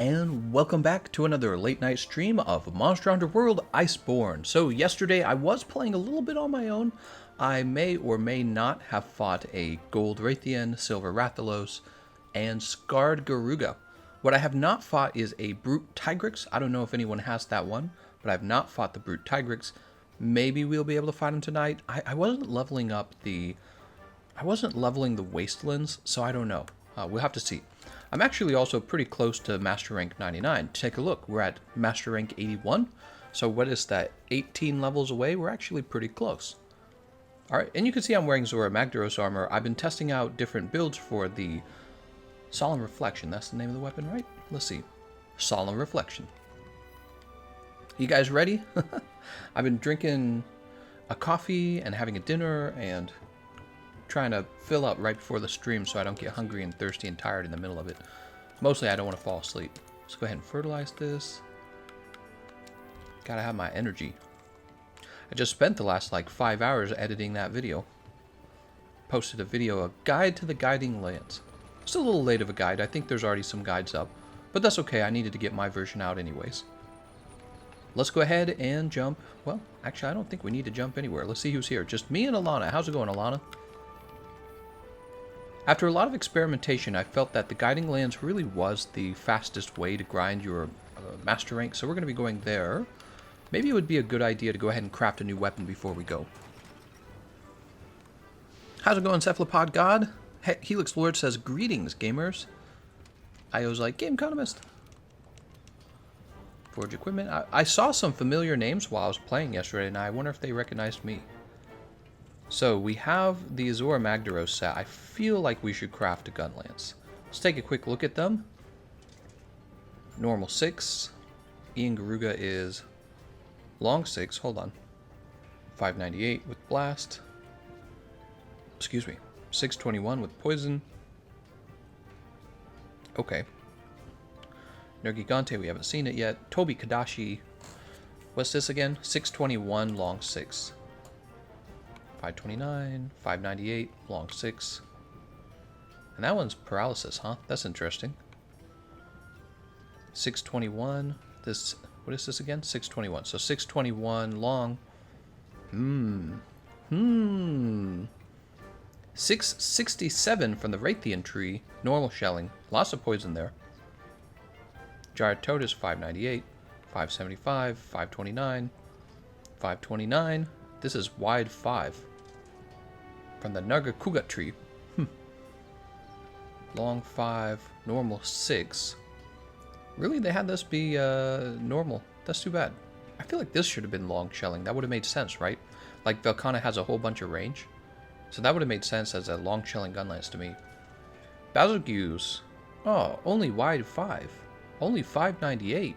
And welcome back to another late night stream of Monster Hunter World Iceborne. So yesterday I was playing a little bit on my own. I may or may not have fought a Gold Raytheon, Silver Rathalos, and Scarred Garuga. What I have not fought is a Brute Tigrex. I don't know if anyone has that one, but I've not fought the Brute Tigrex. Maybe we'll be able to fight him tonight. I wasn't leveling up the... I wasn't leveling the Wastelands, so I don't know. We'll have to see. I'm actually also pretty close to Master Rank 99. Take a look. We're at Master Rank 81. So what is that? 18 levels away? We're actually pretty close. Alright, and you can see I'm wearing Zora Magdaros armor. I've been testing out different builds for the Solemn Reflection. That's the name of the weapon, right? Let's see. Solemn Reflection. You guys ready? I've been drinking a coffee and having a dinner and trying to fill up right before the stream so I don't get hungry and thirsty and tired in the middle of it. Mostly I don't want to fall asleep. Let's go ahead and fertilize this. Gotta have my energy. I just spent the last like 5 hours editing that video. Posted a video, a guide to the guiding lance. It's a little late of a guide. I think there's already some guides up. But that's okay, I needed to get my version out anyways. Let's go ahead and jump. Well, actually I don't think we need to jump anywhere. Let's see who's here. Just me and Alana. How's it going, Alana? After a lot of experimentation, I felt that the Guiding Lands really was the fastest way to grind your master rank, so we're going to be going there. Maybe it would be a good idea to go ahead and craft a new weapon before we go. How's it going, Cephalopod God? Helix Lord says, greetings, gamers. Io's like, Gameconomist. Forge equipment. I saw some familiar names while I was playing yesterday, and I wonder if they recognized me. So, we have the Zora Magdaros set. I feel like we should craft a Gunlance. Let's take a quick look at them. Normal 6. Yian Garuga is long 6. Hold on. 598 with Blast. Excuse me. 621 with Poison. Okay. Nergigante, we haven't seen it yet. Tobi Kadashi. What's this again? 621 long 6. 529, 598, long 6. And that one's paralysis, huh? That's interesting. 621. This, what is this again? 621. So 621 long. 667 from the Raytheon tree. Normal shelling. Lots of poison there. Gyratotus 598, 575, 529, 529. This is wide 5. From the Garuga tree. Long 5, normal 6. Really, they had this be normal. That's too bad. I feel like this should have been long shelling. That would have made sense, right? Like, Velkhana has a whole bunch of range. So that would have made sense as a long shelling gunlance to me. Basilgeuse. Oh, only wide 5. Only 598.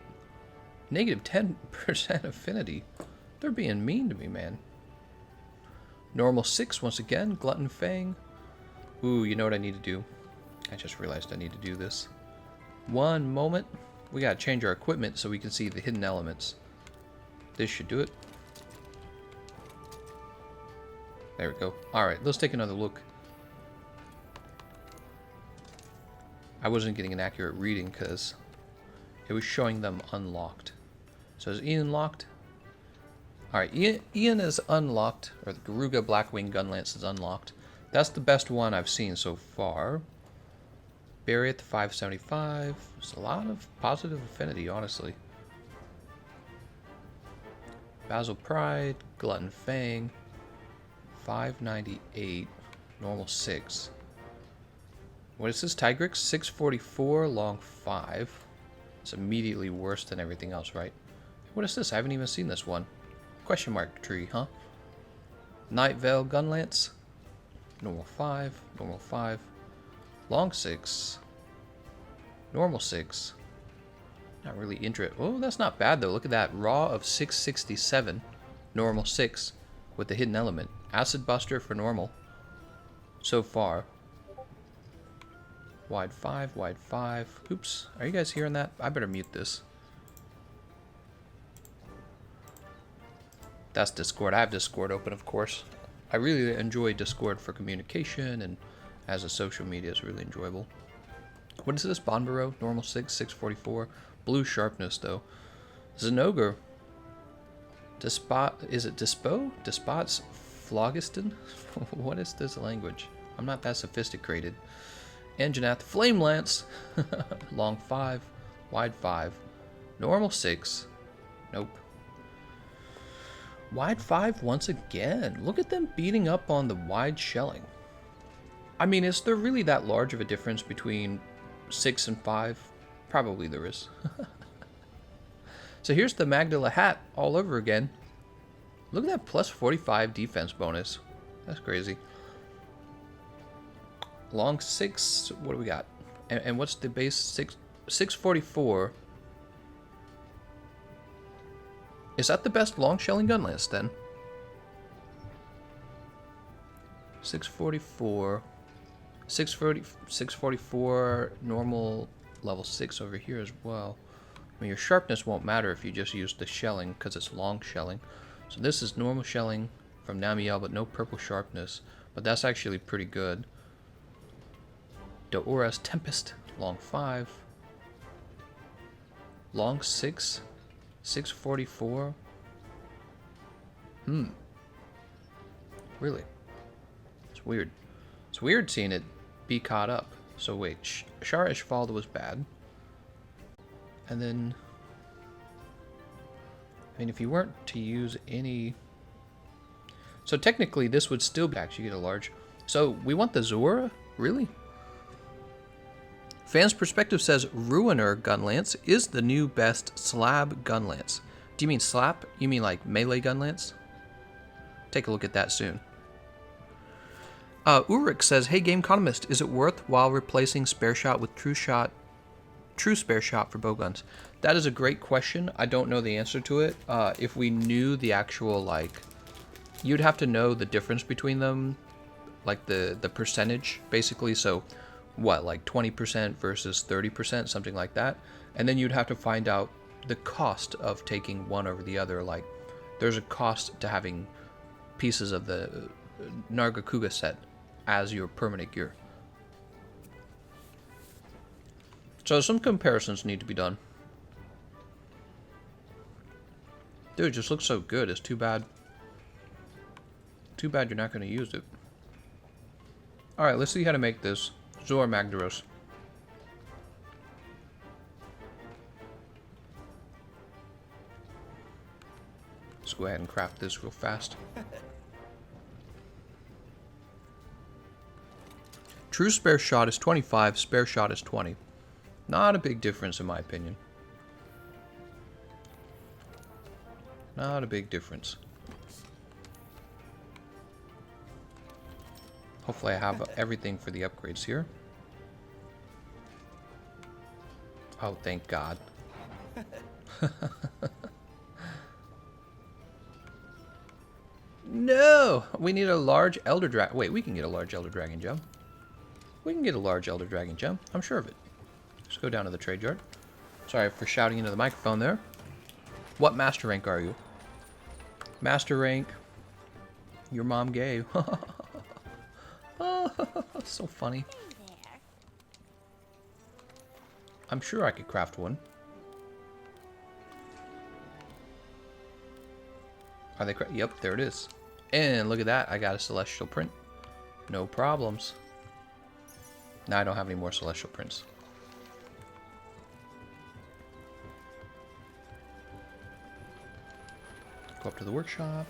Negative 10% affinity. They're being mean to me, man. Normal 6 once again. Glutton Fang. Ooh, you know what I need to do? I just realized I need to do this. One moment. We gotta change our equipment so we can see the hidden elements. This should do it. There we go. Alright, let's take another look. I wasn't getting an accurate reading because it was showing them unlocked. So is Yian locked? Alright, Yian is unlocked, or the Garuga Blackwing Gunlance is unlocked. That's the best one I've seen so far. Barriet 575. There's a lot of positive affinity, honestly. Basil Pride, Glutton Fang, 598, normal 6. What is this? Tigrex 644, long 5. It's immediately worse than everything else, right? What is this? I haven't even seen this one. Question mark tree, huh? Night Veil Gunlance. Normal 5. Normal 5. Long 6. Normal 6. Not really interested. Oh, that's not bad though. Look at that. Raw of 667. Normal 6. With the hidden element. Acid Buster for normal. So far. Wide 5. Wide 5. Oops. Are you guys hearing that? I better mute this. That's Discord. I have Discord open, of course. I really enjoy Discord for communication and as a social media is really enjoyable. What is this? Bonbaro, normal 6, 644. Blue sharpness, though. Zinogre. Is it Dispo? Despots Phlogiston? What is this language? I'm not that sophisticated. Enginath. Flame Lance. Long 5, wide 5. Normal 6. Nope. Wide 5 once again. Look at them beating up on the wide shelling. I mean, is there really that large of a difference between 6 and 5? Probably there is. So here's the Magdala hat all over again. Look at that plus 45 defense bonus. That's crazy. Long 6, what do we got? And what's the base? 644. Is that the best long shelling gunlance then? 644. 644 normal level 6 over here as well. I mean, your sharpness won't matter if you just use the shelling because it's long shelling. So this is normal shelling from Namiel, but no purple sharpness. But that's actually pretty good. Do'Ura's Tempest, long 5. Long 6. 644. Really? It's weird. It's weird seeing it be caught up. So wait, Shar Ishval was bad. And then, I mean, if you weren't to use any... So technically this would still actually get a large... So we want the Zora? Really? Fans Perspective says Ruiner Gunlance is the new best slab gunlance. Do you mean slap? You mean like melee gunlance? Take a look at that soon. Ulrich says, hey Gameconomist, is it worthwhile replacing spare shot with true spare shot for bowguns? That is a great question. I don't know the answer to it. If we knew the actual, like, you'd have to know the difference between them, like the percentage, basically. So what, like 20% versus 30%, something like that. And then you'd have to find out the cost of taking one over the other. Like, there's a cost to having pieces of the Nargacuga set as your permanent gear. So some comparisons need to be done. Dude, it just looks so good. It's too bad. Too bad you're not going to use it. Alright, let's see how to make this Zor Magdaros. Let's go ahead and craft this real fast. True spare shot is 25, spare shot is 20. Not a big difference in my opinion. Not a big difference. Hopefully I have everything for the upgrades here. Oh, thank God. No! We need a large Elder Dragon. Wait, we can get a large Elder Dragon gem. We can get a large Elder Dragon gem. I'm sure of it. Let's go down to the trade yard. Sorry for shouting into the microphone there. What master rank are you? Master rank. Your mom gay. So funny. I'm sure I could craft one. Are they? Yep, there it is. And look at that. I got a celestial print. No problems. Now I don't have any more celestial prints. Go up to the workshop.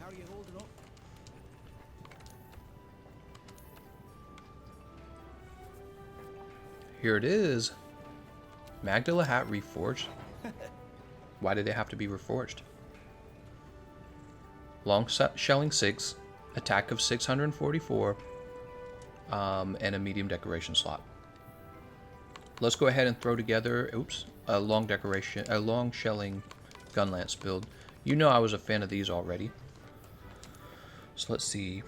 How are you holding up? Here it is. Magdala hat reforged. Why did it have to be reforged? Long shelling 6, attack of 644, and a medium decoration slot. Let's go ahead and throw together, a long shelling gunlance build. You know I was a fan of these already. So let's see.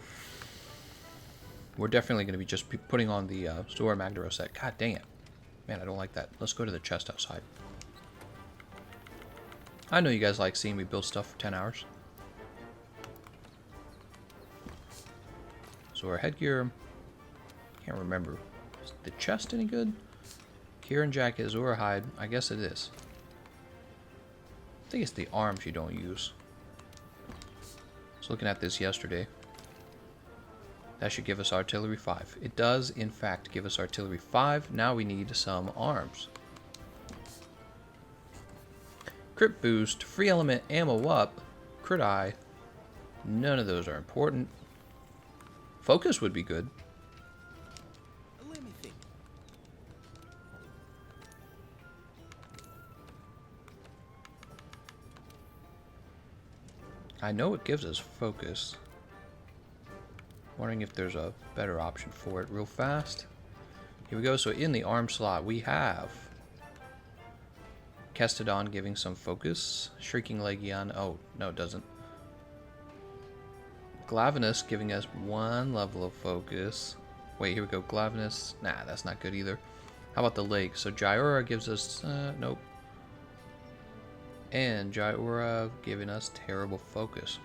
We're definitely going to be just putting on the Zora Magdaros set. God dang it. Man, I don't like that. Let's go to the chest outside. I know you guys like seeing me build stuff for 10 hours. So our headgear, can't remember. Is the chest any good? Kieran jacket, Azura hide. I guess it is. I think it's the arms you don't use. I was looking at this yesterday. That should give us artillery 5. It does, in fact, give us artillery 5. Now we need some arms. Crit boost, free element, ammo up, crit eye. None of those are important. Focus would be good. Let me think. I know it gives us focus. Wondering if there's a better option for it real fast. Here we go. So in the arm slot we have Kestodon giving some focus. Shrieking Leg Yian. Oh, no it doesn't. Glavenus giving us 1 level of focus. Wait, here we go. Glavenus. Nah, that's not good either. How about the leg? So Gyura gives us... nope. And Gyura giving us terrible focus.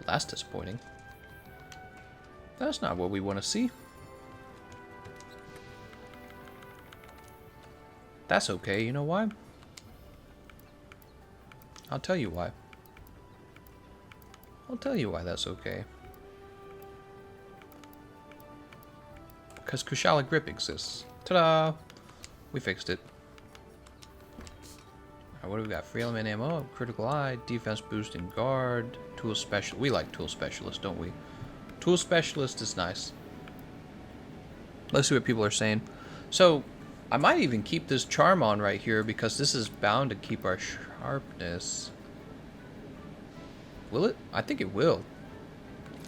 That's disappointing. That's not what we want to see. That's okay, you know why? I'll tell you why. I'll tell you why that's okay. Because Kushala Grip exists. Ta-da! We fixed it. Alright, what do we got? Free element ammo, critical eye, defense boost and guard, tool special. We like tool specialist, don't we? Tool specialist is nice. Let's see what people are saying. So, I might even keep this charm on right here because this is bound to keep our sharpness. Will it? I think it will.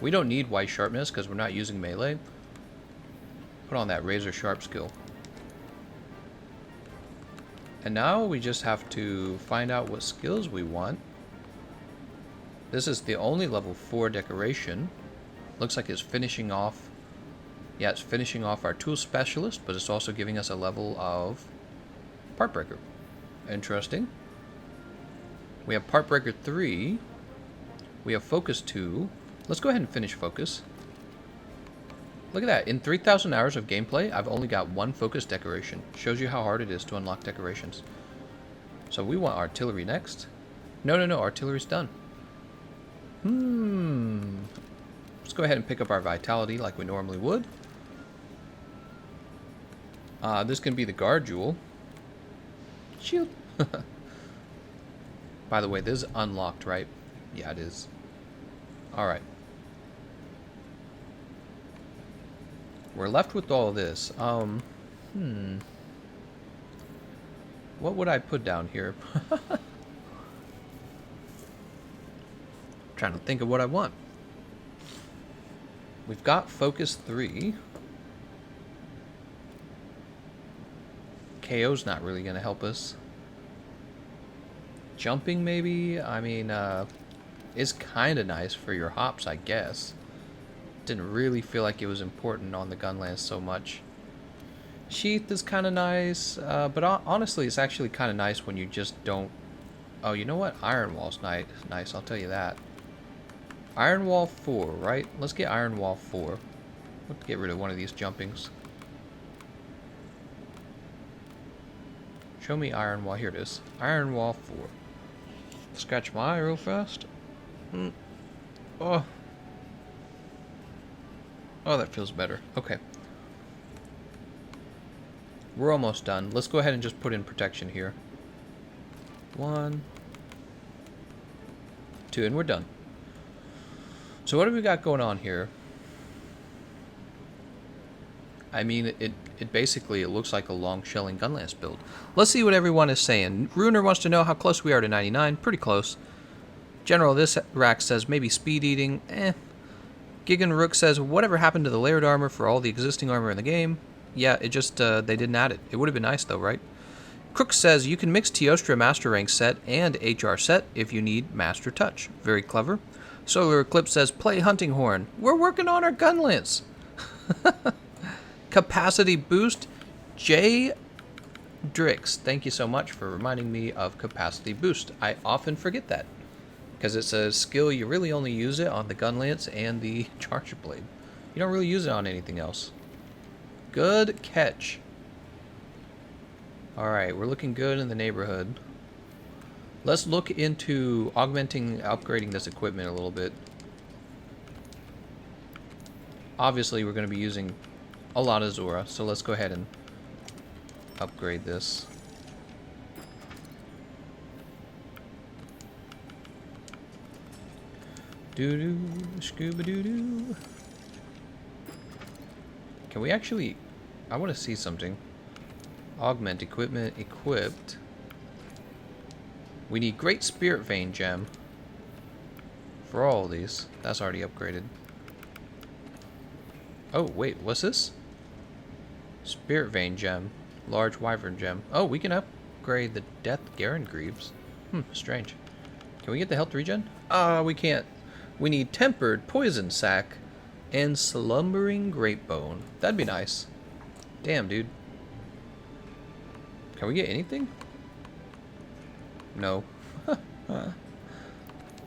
We don't need white sharpness because we're not using melee. Put on that razor sharp skill. And now we just have to find out what skills we want. This is the only level 4 decoration. Looks like it's finishing off. Yeah, it's finishing off our tool specialist, but it's also giving us a level of part breaker. Interesting. We have part breaker 3. We have focus 2. Let's go ahead and finish focus. Look at that. In 3,000 hours of gameplay, I've only got 1 focus decoration. Shows you how hard it is to unlock decorations. So we want artillery next. No, artillery's done. Let's go ahead and pick up our vitality like we normally would. This can be the guard jewel. Shield. By the way, this is unlocked, right? Yeah, it is. Alright. We're left with all this. What would I put down here? Trying to think of what I want. We've got focus 3. KO's not really going to help us. Jumping maybe? I mean, is kind of nice for your hops, I guess. Didn't really feel like it was important on the Gunlance so much. Sheath is kind of nice, but honestly, it's actually kind of nice when you just don't... Oh, you know what? Iron Wall's nice, I'll tell you that. Iron Wall 4, right? Let's get Iron Wall 4. Let's get rid of one of these jumpings. Show me Iron Wall. Here it is. Iron Wall 4. Scratch my eye real fast. Oh, that feels better. Okay. We're almost done. Let's go ahead and just put in protection here. 1, 2, and we're done. So what have we got going on here? I mean, it basically, it looks like a long shelling Gunlance build. Let's see what everyone is saying. Runer wants to know how close we are to 99. Pretty close. General, this rack says maybe speed eating. Gigan Rook says, whatever happened to the layered armor for all the existing armor in the game? Yeah, it just, they didn't add it. It would have been nice though, right? Crook says, you can mix Teostra Master Rank set and HR set if you need Master Touch. Very clever. Solar Eclipse says, play Hunting Horn. We're working on our Gunlance. Capacity boost. J. Drix, thank you so much for reminding me of capacity boost. I often forget that. Because it's a skill you really only use it on the Gunlance and the Charger Blade. You don't really use it on anything else. Good catch. Alright, we're looking good in the neighborhood. Let's look into augmenting, upgrading this equipment a little bit. Obviously, we're going to be using a lot of Zora, so let's go ahead and upgrade this. Doo-doo, scuba-doo-doo. Can we actually... I want to see something. Augment equipment equipped. We need Great Spirit Vein Gem. For all of these. That's already upgraded. Oh, wait, what's this? Spirit Vein Gem. Large Wyvern Gem. Oh, we can upgrade the Death Garen Greaves. Strange. Can we get the health regen? We can't. We need Tempered Poison Sac and Slumbering Grapebone. That'd be nice. Damn, dude. Can we get anything? No.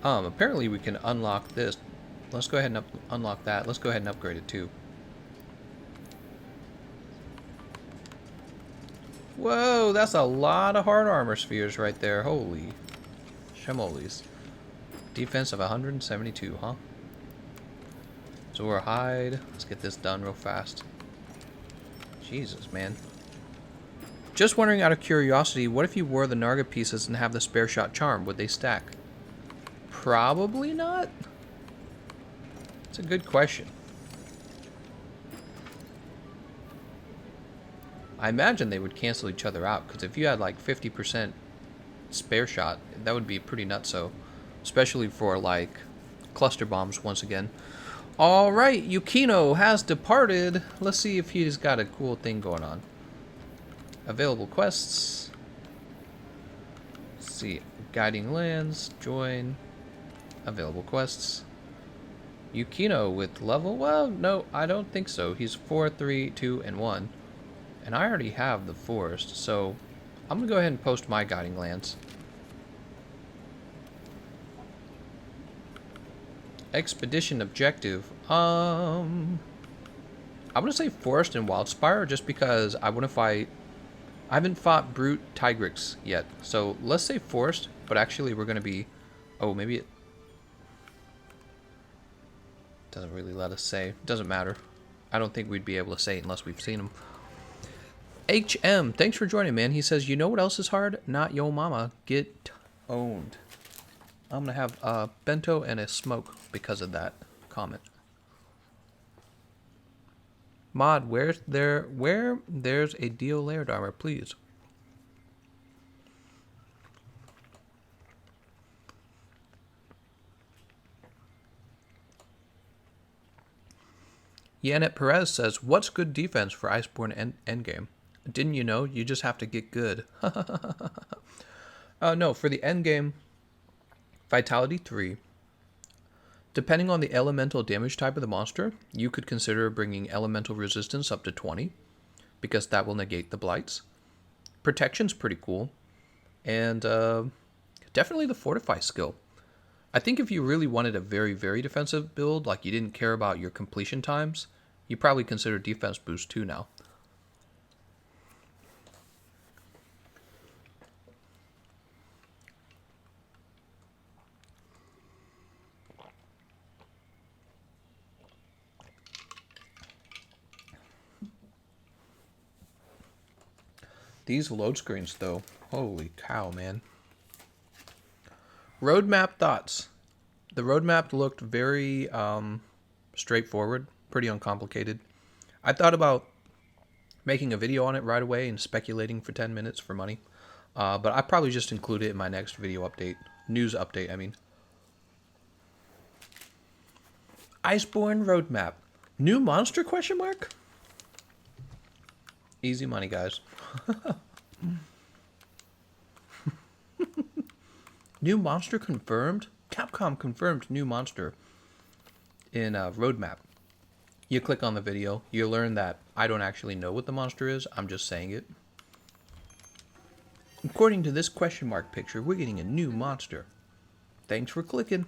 Apparently we can unlock this. Let's go ahead and unlock that. Let's go ahead and upgrade it too. Whoa, that's a lot of hard armor spheres right there. Holy shemolies. Defense of 172, huh? Zora hide. Let's get this done real fast. Jesus, man. Just wondering out of curiosity, what if you wore the Narga pieces and have the spare shot charm? Would they stack? Probably not. It's a good question. I imagine they would cancel each other out, because if you had like 50% spare shot, that would be pretty nutso. Especially for like cluster bombs once again. Alright, Yukino has departed. Let's see if he's got a cool thing going on. Available quests. Let's see. Guiding lands. Join. Available quests. Yukino with level? Well, no, I don't think so. He's 4, 3, 2, and 1. And I already have the forest, so I'm going to go ahead and post my guiding lands. Expedition objective. I'm gonna say Forest and Wildspire just because I want to fight. I haven't fought Brute Tigrix yet, so let's say Forest. But actually, we're gonna be. Oh, maybe it doesn't really let us say. Doesn't matter. I don't think we'd be able to say it unless we've seen them. HM, thanks for joining, man. He says, you know what else is hard? Not yo mama. Get owned. I'm gonna have a bento and a smoke because of that comment. Mod, where there's a Dio layered armor, please. Yanet Perez says, what's good defense for Iceborne endgame? Didn't you know? You just have to get good. No, for the endgame, Vitality 3. Depending on the elemental damage type of the monster, you could consider bringing elemental resistance up to 20, because that will negate the blights. Protection's pretty cool, and definitely the Fortify skill. I think if you really wanted a very, very defensive build, like you didn't care about your completion times, you probably consider defense boost too now. These load screens, though, holy cow, man. Roadmap thoughts. The roadmap looked very straightforward, pretty uncomplicated. I thought about making a video on it right away and speculating for 10 minutes for money. But I probably just include it in my next video update. News update, I mean. Iceborne roadmap. New monster, question mark? Easy money, guys. New monster confirmed? Capcom confirmed new monster in roadmap. You click on the video, you learn that I don't actually know what the monster is, I'm just saying it. According to this question mark picture, we're getting a new monster. Thanks for clicking.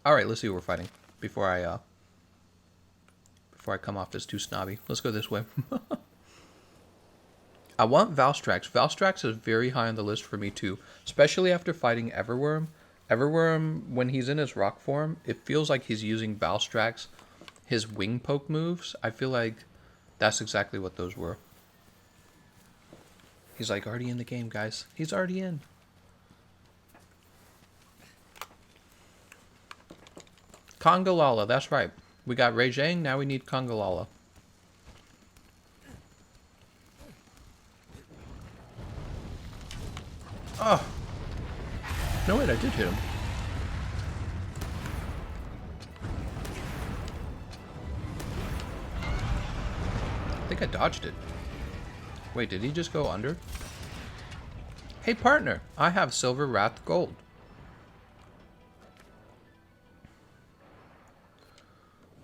All right, let's see what we're fighting before I come off as too snobby. Let's go this way. I want Valstrax. Valstrax is very high on the list for me too, especially after fighting Everworm. Everworm, when he's in his rock form, it feels like he's using Valstrax, his wing poke moves. I feel like that's exactly what those were. He's like already in the game, guys. He's already in. Congalala, that's right. We got Rajang, now we need Congalala. Oh! No, wait, I did hit him. I think I dodged it. Wait, did he just go under? Hey, partner! I have Silver Wrath Gold.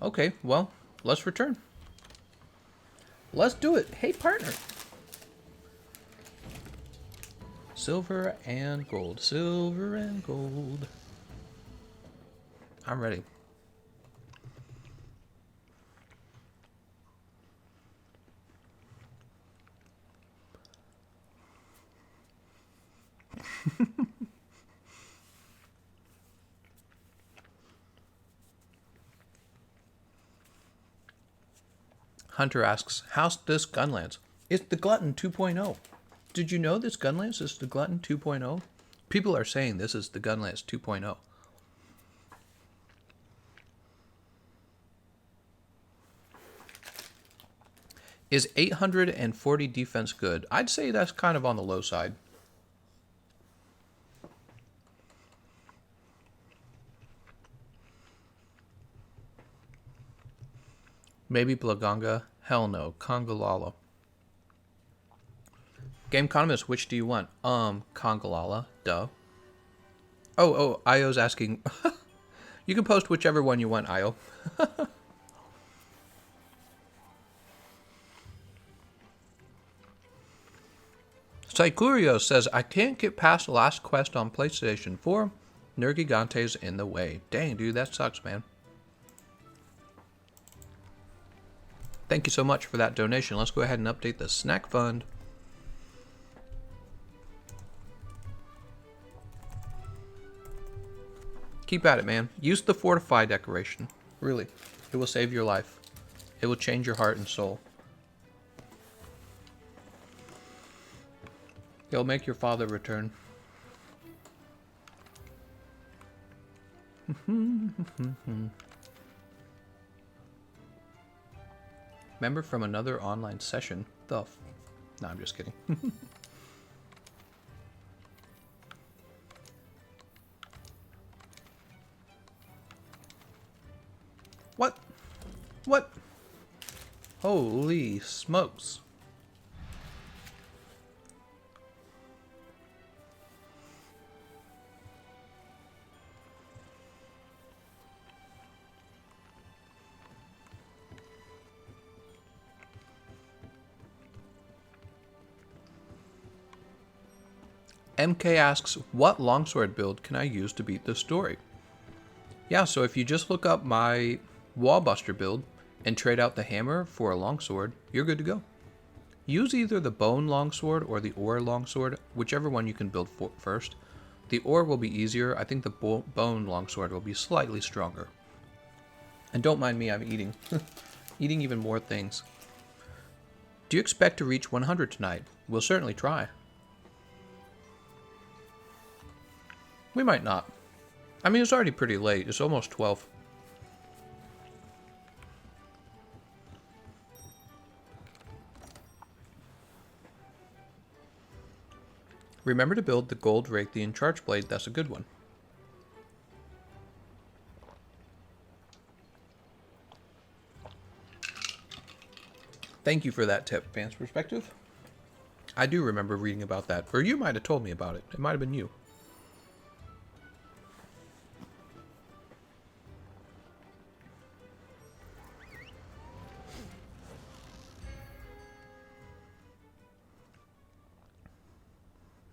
Okay, well, let's return. Let's do it. Hey, partner. Silver and gold. Silver and gold. I'm ready. Hunter asks, how's this Gunlance? It's the Glutton 2.0. Did you know this Gunlance is the Glutton 2.0? People are saying this is the Gunlance 2.0. Is 840 defense good? I'd say that's kind of on the low side. Maybe Blaganga? Hell no. Congalala. Gameconomist, which do you want? Congalala. Duh. Oh, Io's asking. You can post whichever one you want, Io. Saikurio says, I can't get past the last quest on PlayStation 4. Nergigante's in the way. Dang, dude, that sucks, man. Thank you so much for that donation. Let's go ahead and update the snack fund. Keep at it, man. Use the fortify decoration. Really. It will save your life. It will change your heart and soul. It'll make your father return. Member from another online session. No, I'm just kidding. What? What? Holy smokes. MK asks, what longsword build can I use to beat this story? Yeah, so if you just look up my wallbuster build and trade out the hammer for a longsword, you're good to go. Use either the bone longsword or the ore longsword, whichever one you can build first. The ore will be easier. I think the bone longsword will be slightly stronger. And don't mind me, I'm eating. Eating even more things. Do you expect to reach 100 tonight? We'll certainly try. We might not. I mean, it's already pretty late. It's almost 12. Remember to build the gold Raytheon charge blade. That's a good one. Thank you for that tip, Fans Perspective. I do remember reading about that. Or you might have told me about it. It might have been you.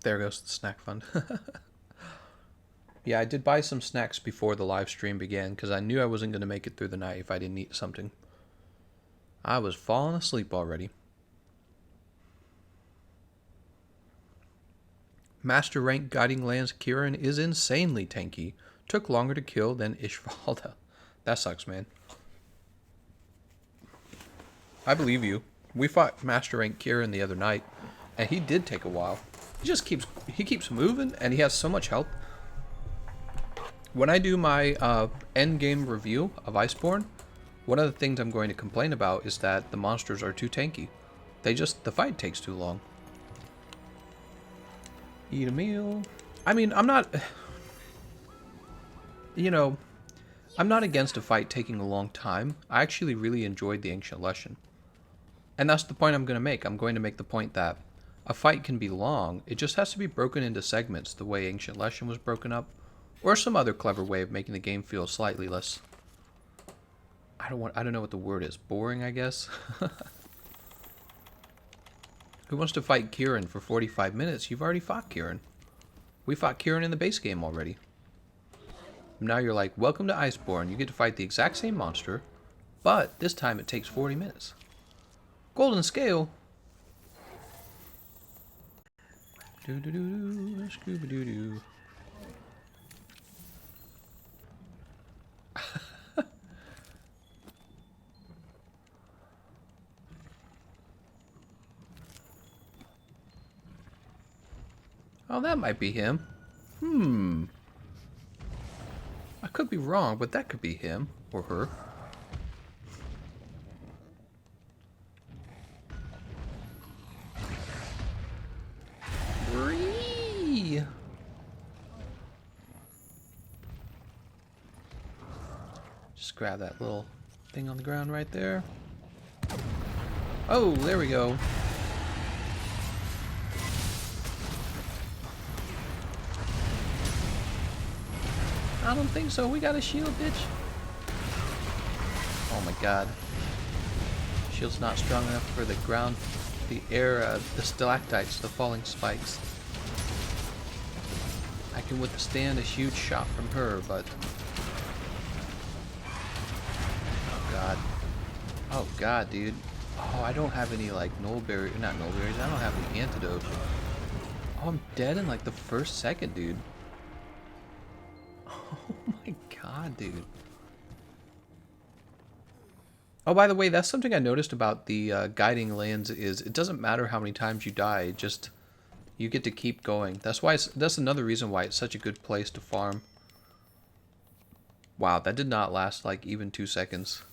There goes the snack fund. Yeah, I did buy some snacks before the live stream began because I knew I wasn't going to make it through the night if I didn't eat something. I was falling asleep already. Master rank guiding lance Kieran is insanely tanky. Took longer to kill than Ishvalda. That sucks, man. I believe you. We fought Master rank Kieran the other night, and he did take a while. He keeps moving, and he has so much health. When I do my end game review of Iceborne, one of the things I'm going to complain about is that the monsters are too tanky. The fight takes too long. Eat a meal. I mean, I'm not, you know, I'm not against a fight taking a long time. I actually really enjoyed the Ancient Lesson. And that's the point I'm going to make. I'm going to make the point that a fight can be long. It just has to be broken into segments the way Ancient Lesson was broken up. Or some other clever way of making the game feel slightly less, I don't know what the word is. Boring, I guess. Who wants to fight Kieran for 45 minutes? You've already fought Kieran. We fought Kieran in the base game already. Now you're like, welcome to Iceborne. You get to fight the exact same monster, but this time it takes 40 minutes. Golden scale. Doo-doo-doo-doo, Scooby-Doo-Doo. Oh, that might be him. I could be wrong, but that could be him or her. Whee! Just grab that little thing on the ground right there. Oh, there we go. I don't think so. We got a shield, bitch. Oh my god. Shield's not strong enough for the ground, the air, the stalactites, the falling spikes. I can withstand a huge shot from her, but... Oh god. Oh god, dude. Oh, I don't have any, like, not null berries. I don't have any antidote. Oh, I'm dead in, like, the first second, dude. Oh my god, dude. Oh, by the way, that's something I noticed about the guiding lands is it doesn't matter how many times you die, just you get to keep going. That's another reason why it's such a good place to farm. Wow, that did not last like even 2 seconds.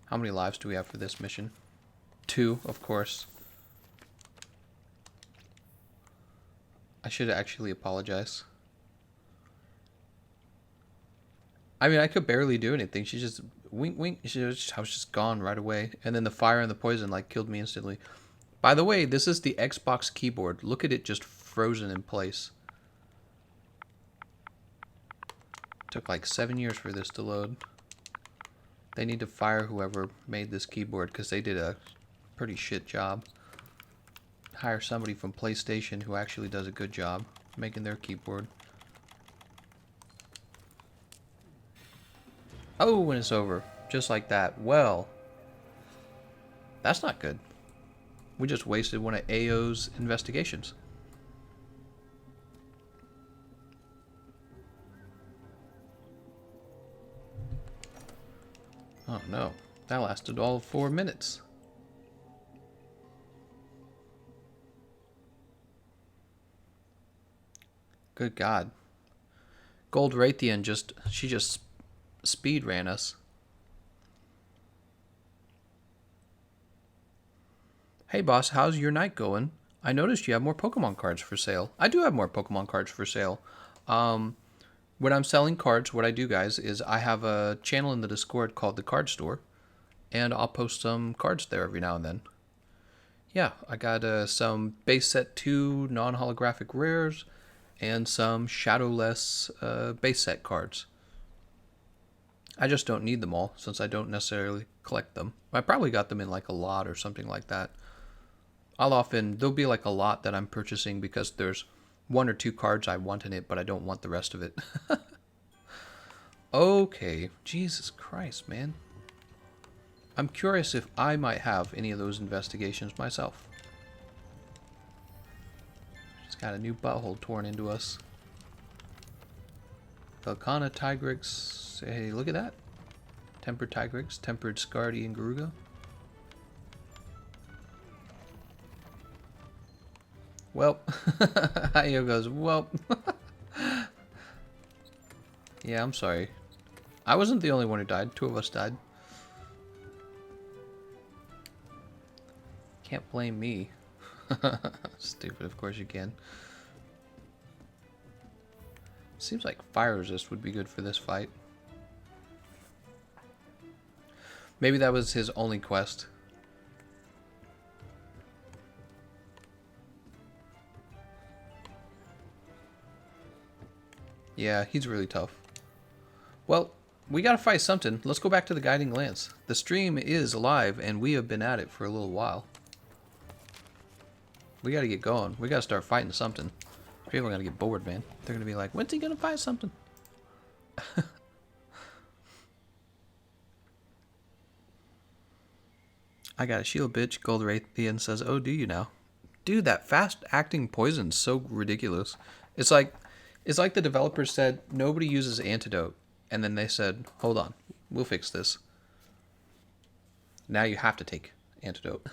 How many lives do we have for this mission? 2, of course. I should actually apologize. I mean, I could barely do anything. She just wink, wink. I was just gone right away. And then the fire and the poison like killed me instantly. By the way, this is the Xbox keyboard. Look at it just frozen in place. Took like 7 years for this to load. They need to fire whoever made this keyboard because they did a pretty shit job. Hire somebody from PlayStation who actually does a good job making their keyboard. Oh, and it's over. Just like that. Well, that's not good. We just wasted one of AO's investigations. Oh no, that lasted all of 4 minutes. Good God. Gold Raytheon she just speed ran us. Hey boss, how's your night going? I noticed you have more Pokemon cards for sale. I do have more Pokemon cards for sale. When I'm selling cards, what I do, guys, is I have a channel in the Discord called the Card Store, and I'll post some cards there every now and then. Yeah, I got some base set 2 non-holographic rares, and some shadowless base set cards. I just don't need them all, since I don't necessarily collect them. I probably got them in like a lot or something like that. there'll be like a lot that I'm purchasing because there's one or two cards I want in it, but I don't want the rest of it. Okay, Jesus Christ, man. I'm curious if I might have any of those investigations myself. Just got a new butthole torn into us. Velcana Tigrix. Hey, look at that. Tempered Tigrix, Tempered Scardy, and Garuga. Well, Hayo goes, well. Yeah, I'm sorry. I wasn't the only one who died. Two of us died. Can't blame me. Stupid, of course you can. Seems like fire resist would be good for this fight. Maybe that was his only quest. Yeah, he's really tough. Well, we gotta fight something. Let's go back to the guiding lance. The stream is alive, and we have been at it for a little while. We gotta get going. We gotta start fighting something. People are gonna get bored, man. They're gonna be like, when's he gonna fight something? I got a shield, bitch. Gold Raytheon says, oh, do you now? Dude, that fast-acting poison's so ridiculous. It's like the developers said, nobody uses antidote. And then they said, hold on, we'll fix this. Now you have to take antidote.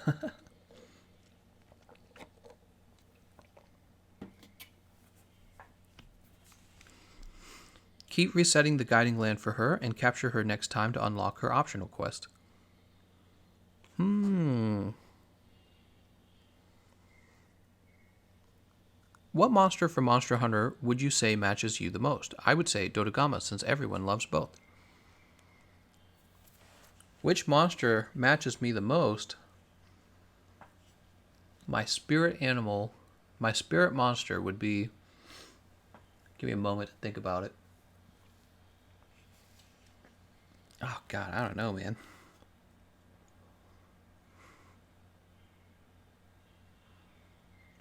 Keep resetting the guiding land for her and capture her next time to unlock her optional quest. What monster from Monster Hunter would you say matches you the most? I would say Dodogama, since everyone loves both. Which monster matches me the most? My spirit animal, my spirit monster would be... Give me a moment to think about it. Oh, God, I don't know, man.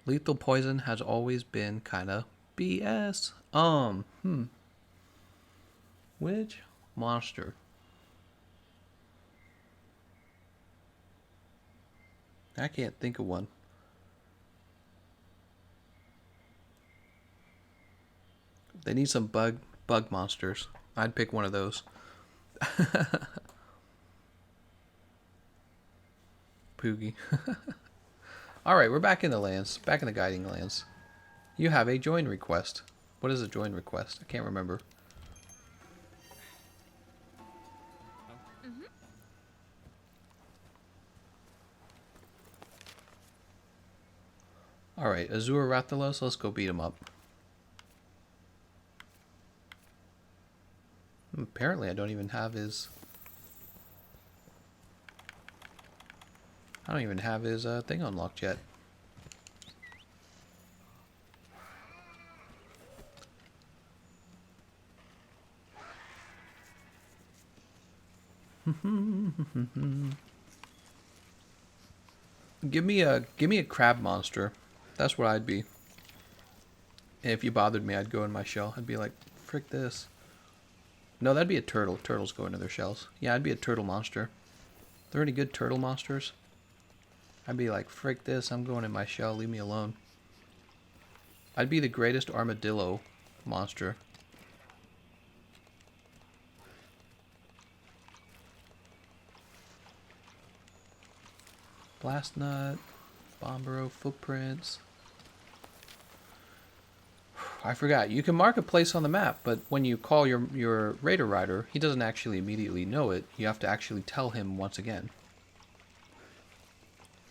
Lethal poison has always been kind of BS. Which monster? I can't think of one. They need some bug monsters. I'd pick one of those. Poogie. Alright, we're back in the lands. Back in the guiding lands. You have a join request. What is a join request? I can't remember. Alright, Azure Rathalos, let's go beat him up. Apparently I don't even have his... thing unlocked yet. Give me a crab monster. That's what I'd be. And if you bothered me, I'd go in my shell. I'd be like, frick this. No, that'd be a turtle. Turtles go into their shells. Yeah, I'd be a turtle monster. Are there any good turtle monsters? I'd be like, frick this, I'm going in my shell, leave me alone. I'd be the greatest armadillo monster. Blast Nut, Bombero, Footprints. I forgot, you can mark a place on the map, but when you call your Raider Rider, he doesn't actually immediately know it. You have to actually tell him once again.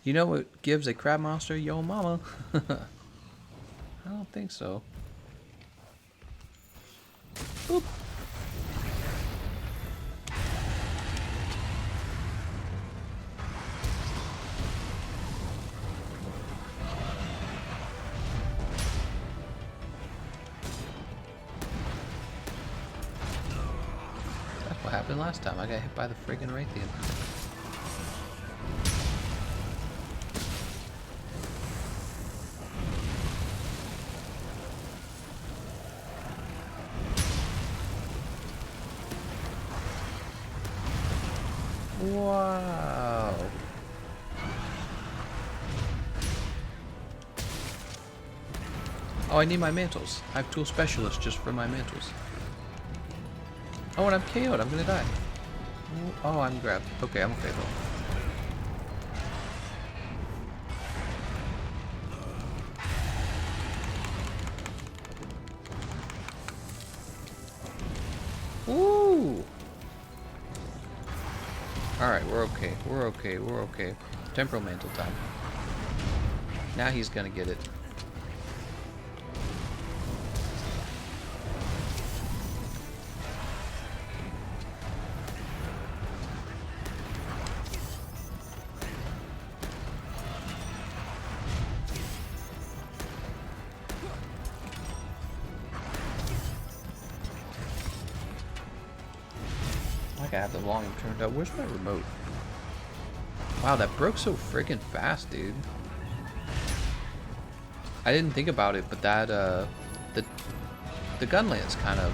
You know what gives a crab monster yo mama? I don't think so. Boop. That's what happened last time. I got hit by the friggin' Raytheon. Wow. Oh, I need my mantles. I have tool specialist just for my mantles. Oh, and I'm KO'd. I'm gonna die. Oh, I'm grabbed. Okay, I'm okay though. Woo! Alright, we're okay. We're okay. We're okay. Temporal mantle time. Now he's gonna get it. I have the volume turned up. Where's my remote? Wow, that broke so freaking fast, dude. I didn't think about it, but that the Gunlance kind of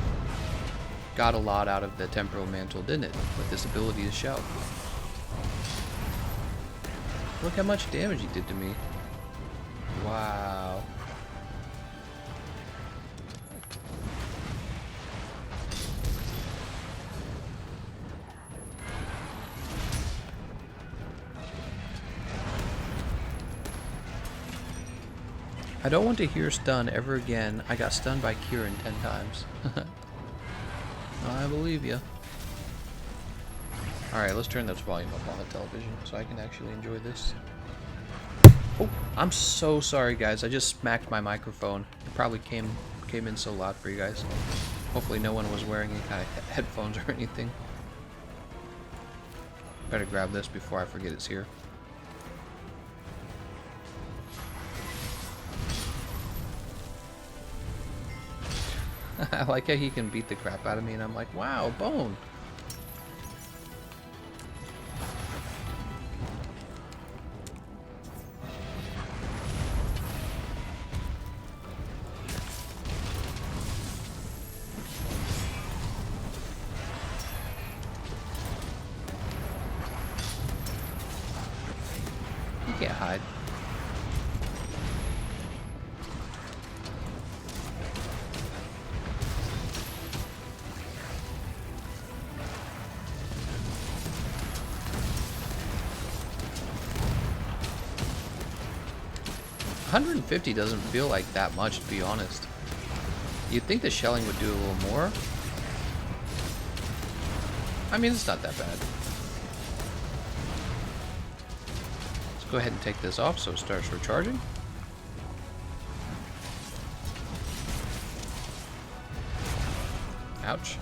got a lot out of the temporal mantle, didn't it? With this ability to shout. Look how much damage he did to me. Wow. I don't want to hear stun ever again. I got stunned by Kieran 10 times. I believe you. Alright, let's turn this volume up on the television so I can actually enjoy this. Oh, I'm so sorry guys. I just smacked my microphone. It probably came in so loud for you guys. Hopefully no one was wearing any kind of headphones or anything. Better grab this before I forget it's here. I like how he can beat the crap out of me and I'm like, wow, bone. You can't hide. $150 doesn't feel like that much, to be honest. You'd think the shelling would do a little more. I mean, it's not that bad. Let's go ahead and take this off so it starts recharging. Ouch.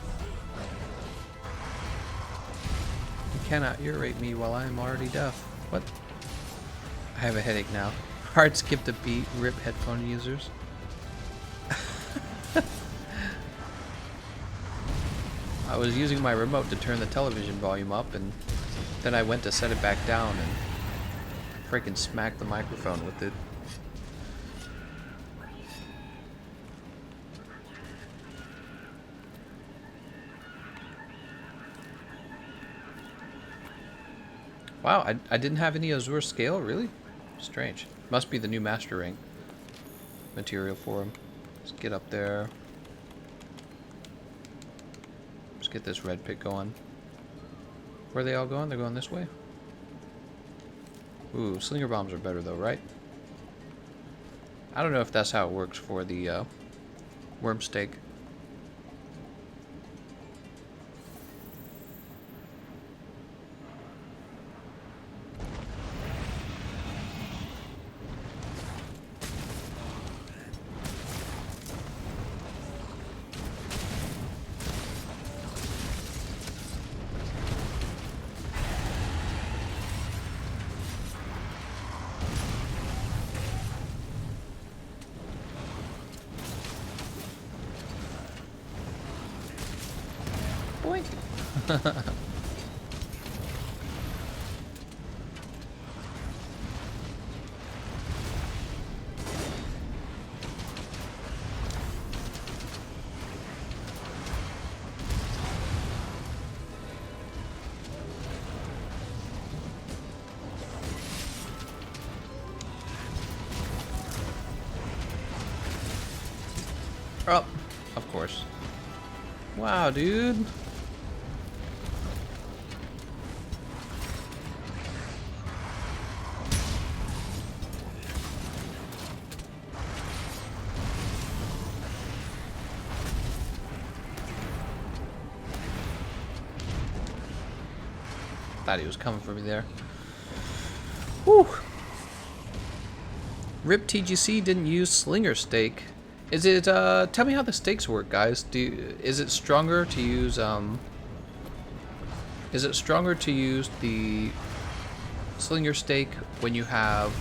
You cannot irritate me while I am already deaf. What? I have a headache now. Hard skip the beat, rip headphone users. I was using my remote to turn the television volume up and then I went to set it back down and freaking smacked the microphone with it. Wow, I didn't have any Azure scale, really? Strange. Must be the new master rank material for him. Let's get up there. Let's get this red pit going. Where are they all going? They're going this way? Ooh, slinger bombs are better though, right? I don't know if that's how it works for the wyrmstake. Boink. Oh, of course. Wow, dude. Thought he was coming for me there. Whew. RIP TGC didn't use slinger stake. Is it, tell me how the stakes work, guys. Is it stronger to use, is it stronger to use the slinger stake when you have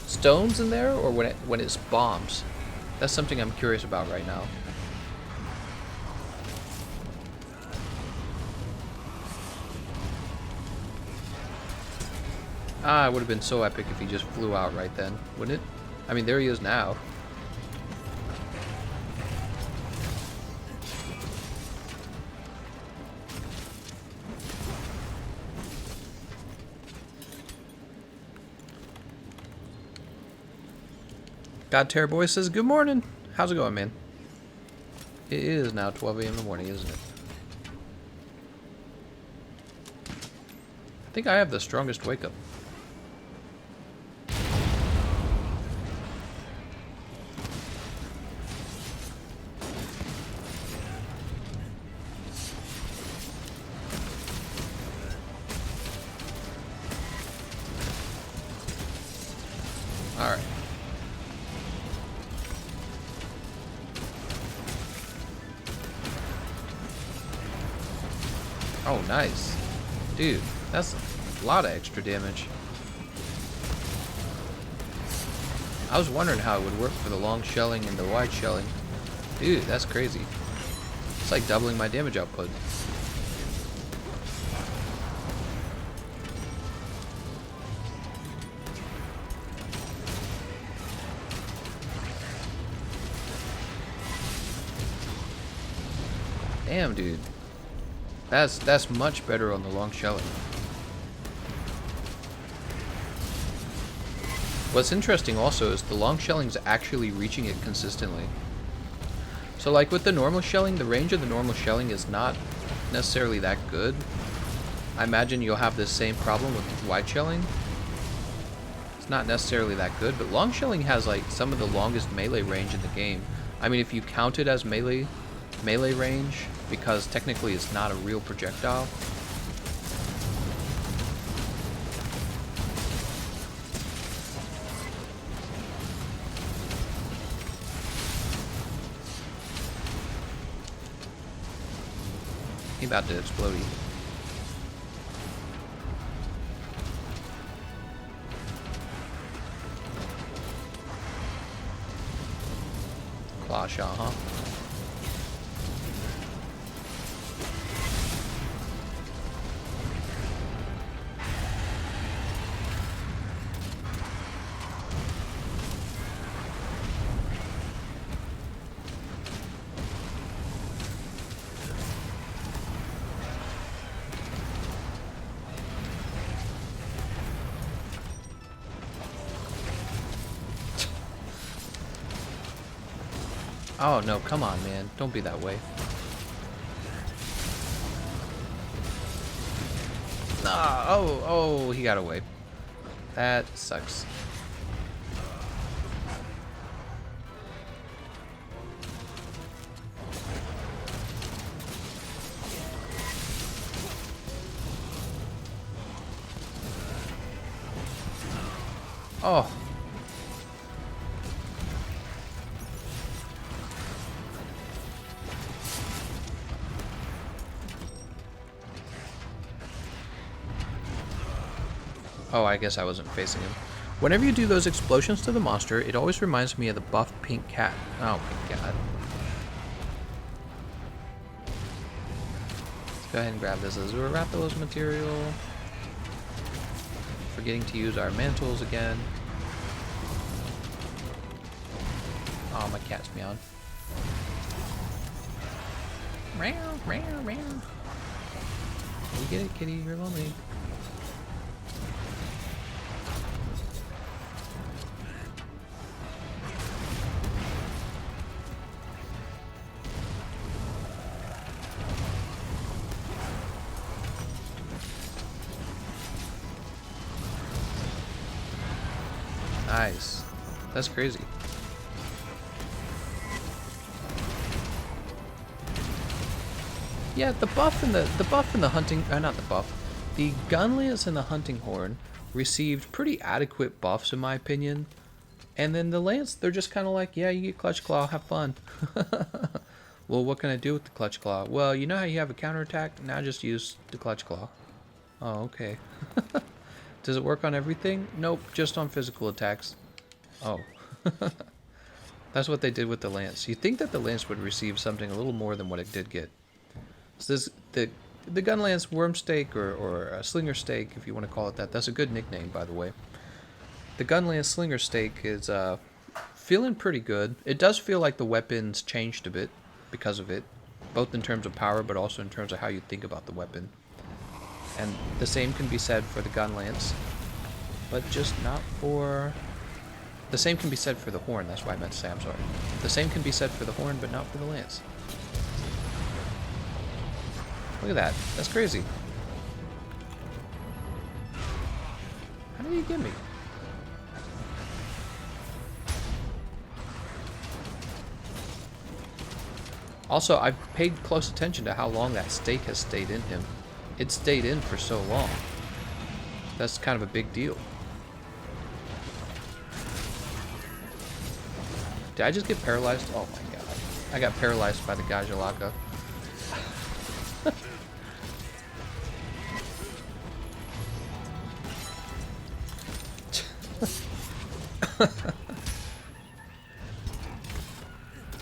stones in there, or when it's bombs? That's something I'm curious about right now. Ah, it would have been so epic if he just flew out right then, wouldn't it? I mean, there he is now. God Terror Boy says, good morning. How's it going, man? It is now 12 a.m. in the morning, isn't it? I think I have the strongest wake up. Alright. Oh, nice. Dude, that's a lot of extra damage. I was wondering how it would work for the long shelling and the wide shelling. Dude, that's crazy. It's like doubling my damage output. Damn, dude. That's much better on the long shelling. What's interesting also is the long shelling's actually reaching it consistently. So like with the normal shelling, the range of the normal shelling is not necessarily that good. I imagine you'll have this same problem with wide shelling. It's not necessarily that good, but long shelling has like some of the longest melee range in the game. I mean, if you count it as melee range, because technically it's not a real projectile. He about to explode. Claw shot, huh? Oh no, come on, man. Don't be that way. Ah, oh, he got away. That sucks. Oh. Oh, I guess I wasn't facing him. Whenever you do those explosions to the monster, it always reminds me of the buff pink cat. Oh my god. Let's go ahead and grab this Azure Raphalos material. Forgetting to use our mantles again. Oh, my cat's meowing. Meow, meow, meow. You get it, kitty, you're lonely. Nice. That's crazy. Yeah, the buff and the hunting, not the buff. The Gunlance and the hunting horn received pretty adequate buffs in my opinion. And then the lance, they're just kind of like, yeah, you get clutch claw, have fun. Well, what can I do with the clutch claw? Well, you know how you have a counterattack? Now just use the clutch claw. Oh, okay. Does it work on everything? Nope, just on physical attacks. Oh. That's what they did with the lance. You'd think that the lance would receive something a little more than what it did get. So this, the Gunlance wyrmstake or a slinger stake, if you want to call it that. That's a good nickname, by the way. The Gunlance slinger stake is feeling pretty good. It does feel like the weapons changed a bit because of it, both in terms of power, but also in terms of how you think about the weapon. And the same can be said for the Gunlance, but just not for... The same can be said for the horn, that's what I meant to say, I'm sorry. The same can be said for the horn, but not for the lance. Look at that, that's crazy. How did he get me? Also, I've paid close attention to how long that stake has stayed in him. It stayed in for so long. That's kind of a big deal. Did I just get paralyzed? Oh my god. I got paralyzed by the Gajalaka.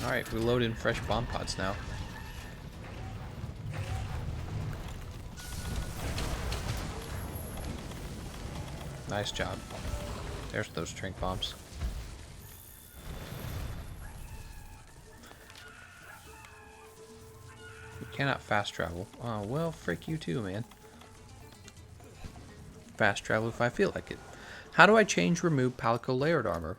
Alright, we load in fresh bomb pods now. Nice job. There's those trank bombs. You cannot fast travel. Oh, well, frick you too, man. Fast travel if I feel like it. How do I change remove Palico layered armor?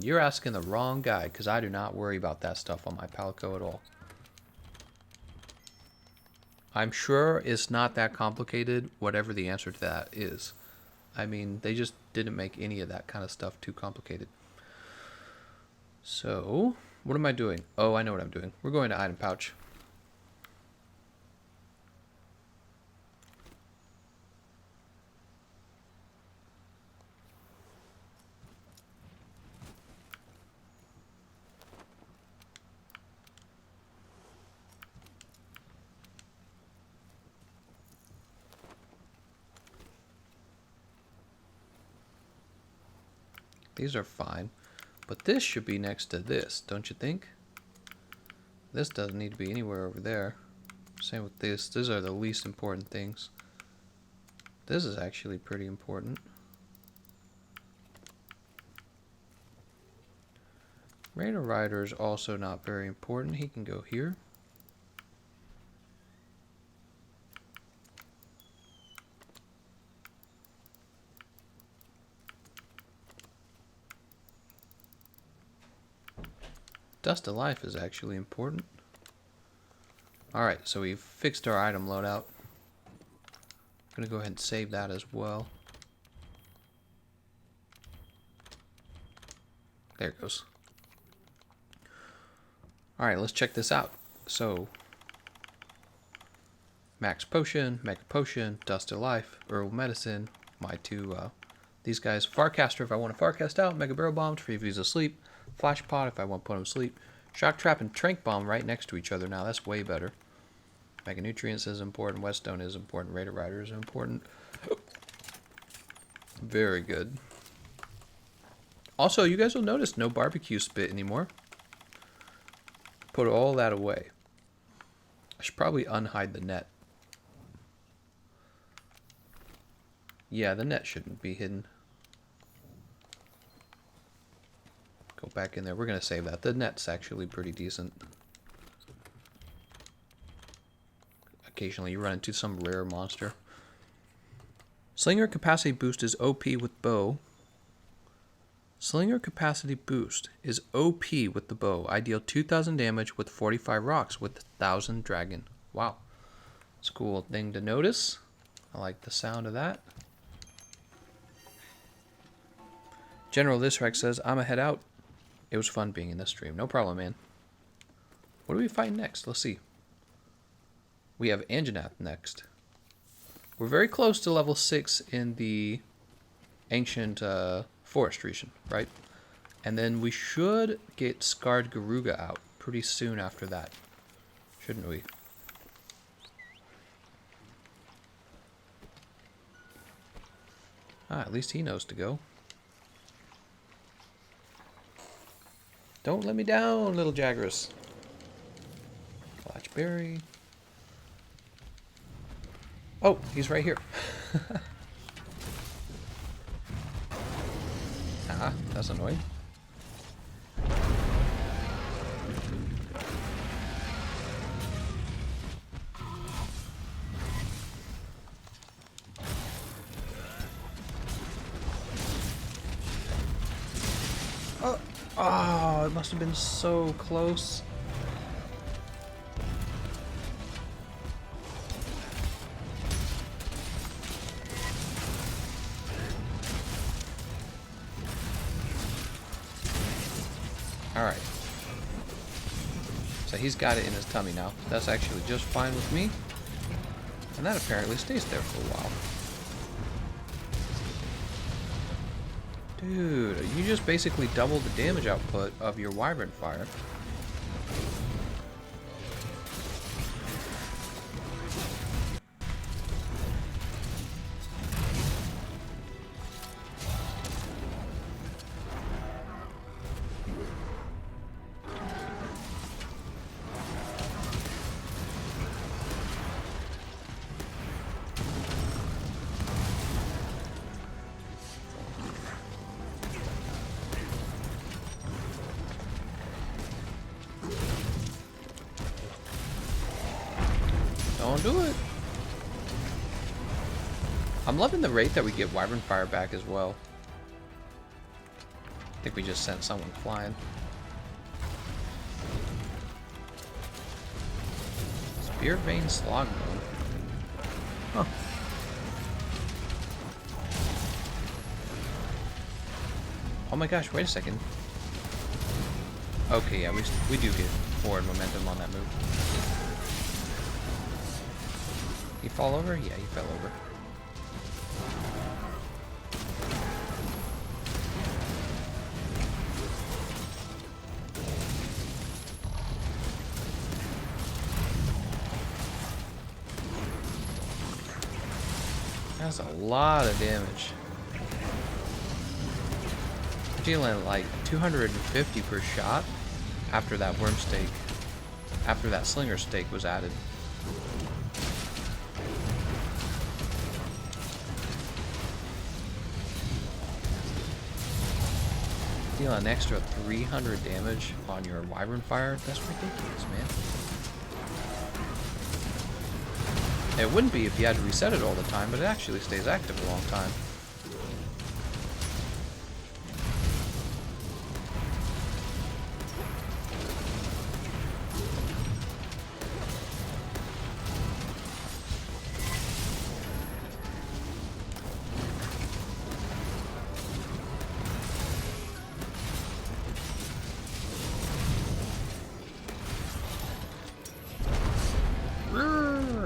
You're asking the wrong guy, because I do not worry about that stuff on my Palico at all. I'm sure it's not that complicated, whatever the answer to that is. I mean, they just didn't make any of that kind of stuff too complicated. So, what am I doing? Oh, I know what I'm doing. We're going to item pouch. These are fine, but this should be next to this, don't you think? This doesn't need to be anywhere over there. Same with this. These are the least important things. This is actually pretty important. Raider Rider is also not very important. He can go here. Dust of Life is actually important. Alright, so we've fixed our item loadout. I'm going to go ahead and save that as well. There it goes. Alright, let's check this out. So, Max Potion, Mega Potion, Dust of Life, Herbal Medicine, my two, these guys. Farcaster if I want to Farcast out, Mega Barrel Bomb if he's asleep, Flash Pod if I want to put him to sleep, Shock Trap and Trank Bomb right next to each other now, that's way better. Mega Nutrients is important, Whetstone is important, Raider Rider is important. Very good. Also, you guys will notice no barbecue spit anymore. Put all that away. I should probably unhide the net. Yeah, the net shouldn't be hidden. Go back in there. We're going to save that. The net's actually pretty decent. Occasionally you run into some rare monster. Slinger capacity boost is OP with bow. Slinger capacity boost is OP with the bow. I deal 2,000 damage with 45 rocks with 1,000 dragon. Wow. It's a cool thing to notice. I like the sound of that. General Disrex says, I'ma head out. It was fun being in this stream. No problem, man. What do we fight next? Let's see. We have Anjanath next. We're very close to level 6 in the ancient forest region, right? And then we should get Scarred Garuga out pretty soon after that. Shouldn't we? Ah, at least he knows to go. Don't let me down, little Jagras. Blackberry. Oh, he's right here. Ah, that's annoying. Oh, it must have been so close. Alright. So he's got it in his tummy now. That's actually just fine with me. And that apparently stays there for a while. Dude, you just basically doubled the damage output of your wyvern fire. Don't do it. I'm loving the rate that we get wyvern fire back as well. I think we just sent someone flying. Spear Vein Slogmone. Huh. Oh my gosh, wait a second. Okay, yeah, we do get forward momentum on that move. He fall over? Yeah, he fell over. That's a lot of damage. We're dealing like 250 per shot after that wyrmstake, after that slinger stake was added. Deal an extra 300 damage on your wyvern fire? That's ridiculous, man. It wouldn't be if you had to reset it all the time, but it actually stays active a long time.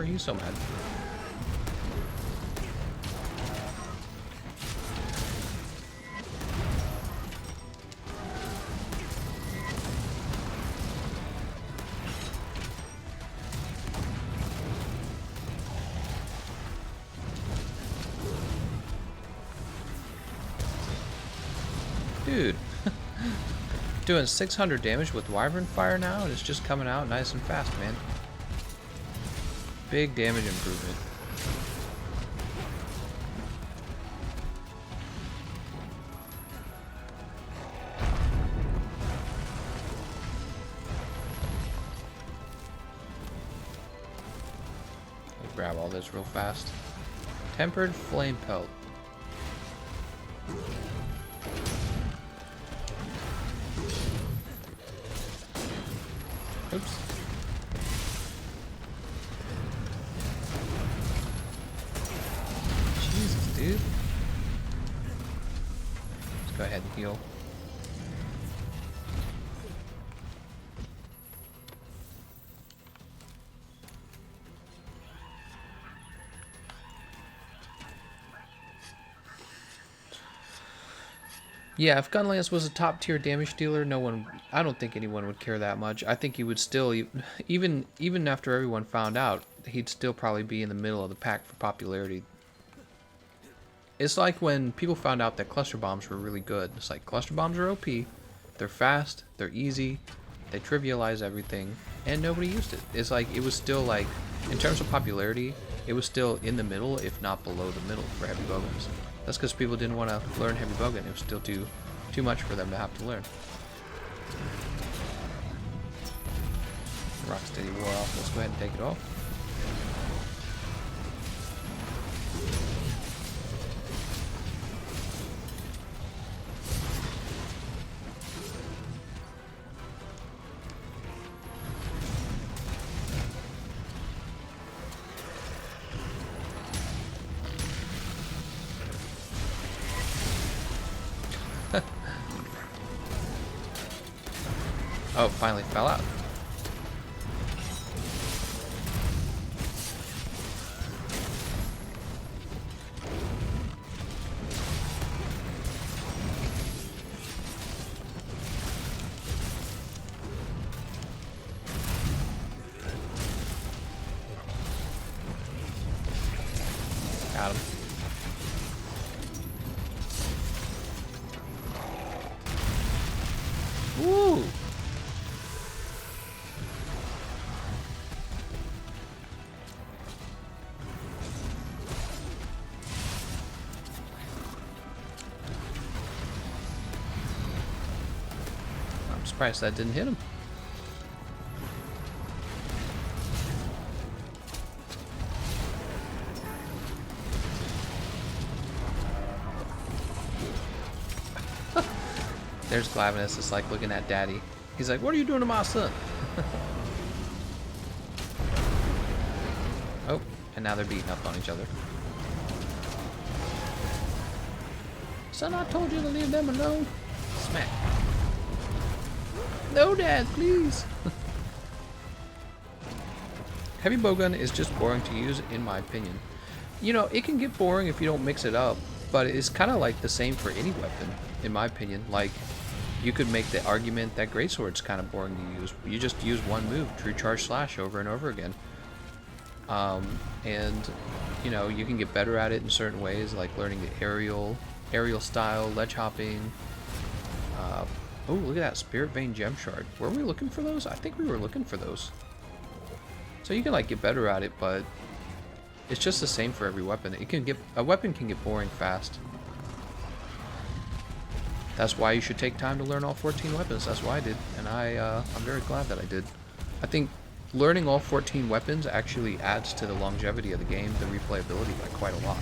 He's so mad. Dude. Doing 600 damage with wyvern fire now, and it's just coming out nice and fast, man. Big damage improvement. Let's grab all this real fast. Tempered flame pelt. Oops. Jesus, dude. Let's go ahead and heal. Yeah, if Gunlance was a top tier damage dealer, I don't think anyone would care that much. I think he would still, even after everyone found out, he'd still probably be in the middle of the pack for popularity. It's like when people found out that cluster bombs were really good. It's like, cluster bombs are OP, they're fast, they're easy, they trivialize everything, and nobody used it. It's like, it was still like, in terms of popularity, it was still in the middle, if not below the middle for heavy bowguns. That's because people didn't want to learn heavy bowgun. It was still too much for them to have to learn. Rocksteady wore off. Let's go ahead and take it off. Oh, it finally fell out. Got him. Woo! I'm surprised that didn't hit him. There's Glavinus. It's like looking at daddy. He's like, what are you doing to my son? Oh, and now they're beating up on each other. Son, I told you to leave them alone. Smack. No, Dad, please. Heavy bowgun is just boring to use, in my opinion. You know, it can get boring if you don't mix it up, but it's kind of like the same for any weapon, in my opinion. Like, you could make the argument that greatsword's kind of boring to use. You just use one move, true charge slash, over and over again. And, you know, you can get better at it in certain ways, like learning the aerial style, ledge hopping. Oh, look at that Spirit Vein Gem Shard. Were we looking for those? I think we were looking for those. So you can like get better at it, but it's just the same for every weapon. A weapon can get boring fast. That's why you should take time to learn all 14 weapons. That's why I did, and I'm very glad that I did. I think learning all 14 weapons actually adds to the longevity of the game, the replayability, by quite a lot.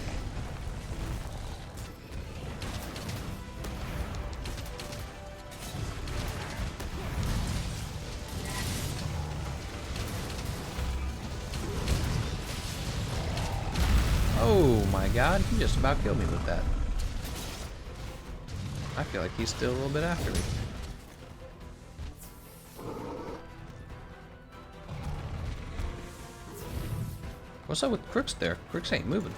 Oh my god, he just about killed me with that. I feel like he's still a little bit after me. What's up with Crooks there? Crooks ain't moving.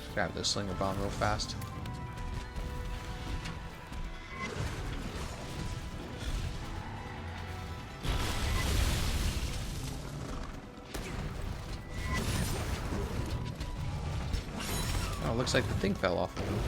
Let's grab this slinger bomb real fast. Oh, looks like the thing fell off of him.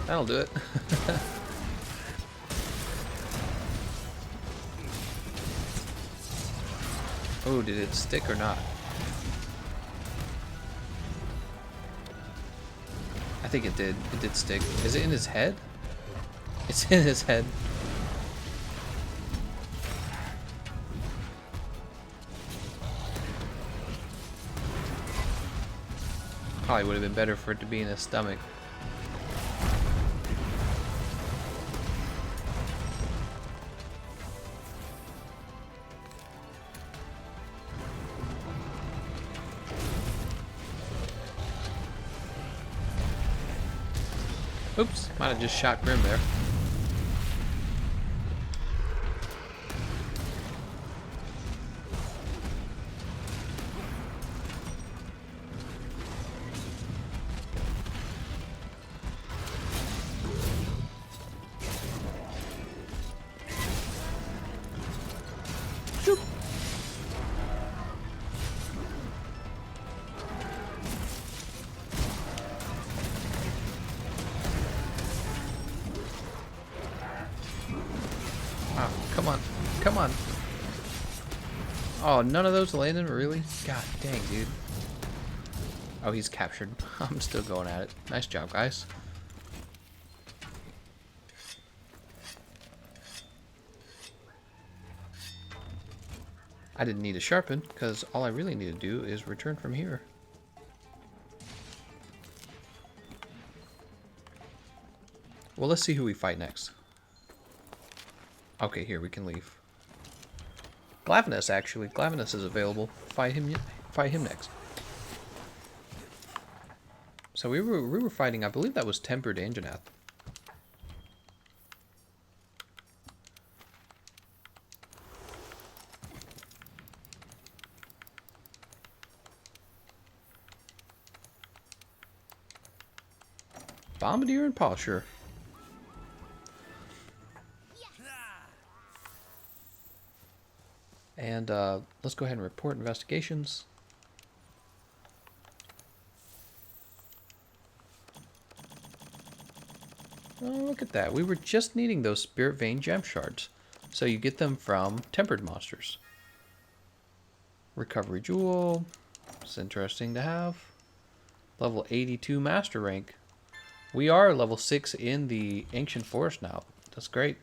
That'll do it. Oh, did it stick or not? I think it did. It did stick. Is it in his head? It's in his head. Probably would have been better for it to be in his stomach. Oops, might have just shot Grim there. Oh, come on. Come on. Oh, none of those landed? Really? God dang, dude. Oh, he's captured. I'm still going at it. Nice job, guys. I didn't need to sharpen, because all I really need to do is return from here. Well, let's see who we fight next. Okay, here, we can leave. Glavenus, actually. Glavenus is available. Fight him next. So we were fighting, I believe that was Tempered Anjanath. Bombardier and Polisher. And let's go ahead and report investigations. Oh, look at that. We were just needing those Spirit Vein Gem Shards. So you get them from Tempered Monsters. Recovery Jewel. It's interesting to have. Level 82 Master Rank. We are level 6 in the Ancient Forest now. That's great.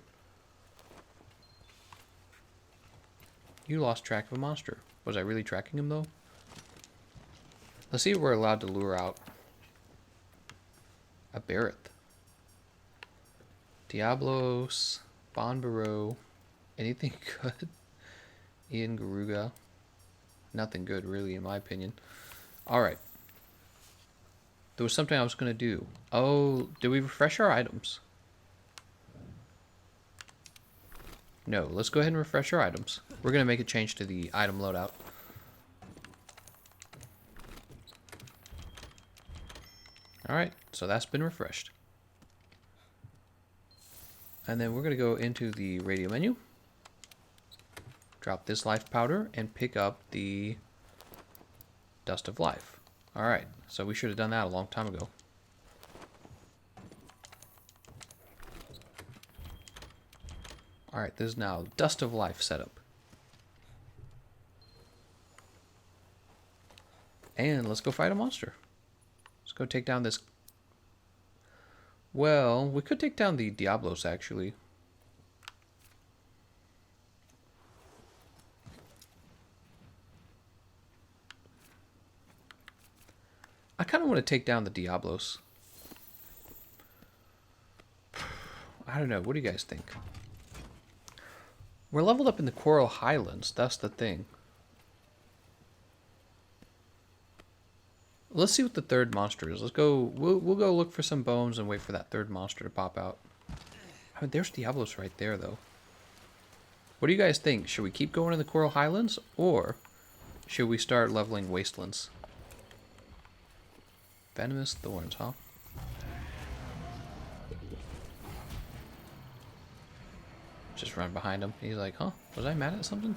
You lost track of a monster. Was I really tracking him, though? Let's see if we're allowed to lure out a Barrett. Diablos, Bonbaro, anything good? Yian, Garuga. Nothing good, really, in my opinion. Alright. There was something I was going to do. Oh, did we refresh our items? No, let's go ahead and refresh our items. We're going to make a change to the item loadout. Alright, so that's been refreshed. And then we're going to go into the radio menu. Drop this life powder and pick up the Dust of Life. Alright, so we should have done that a long time ago. Alright, this is now Dust of Life setup. And let's go fight a monster. Let's go take down this. Well, we could take down the Diablos, actually. I kind of want to take down the Diablos. I don't know. What do you guys think? We're leveled up in the Coral Highlands. That's the thing. Let's see what the third monster is. Let's go. We'll go look for some bones and wait for that third monster to pop out. I mean, there's Diablos right there, though. What do you guys think? Should we keep going in the Coral Highlands, or should we start leveling Wastelands? Venomous Thorns, huh? Just run behind him. He's like, huh? Was I mad at something?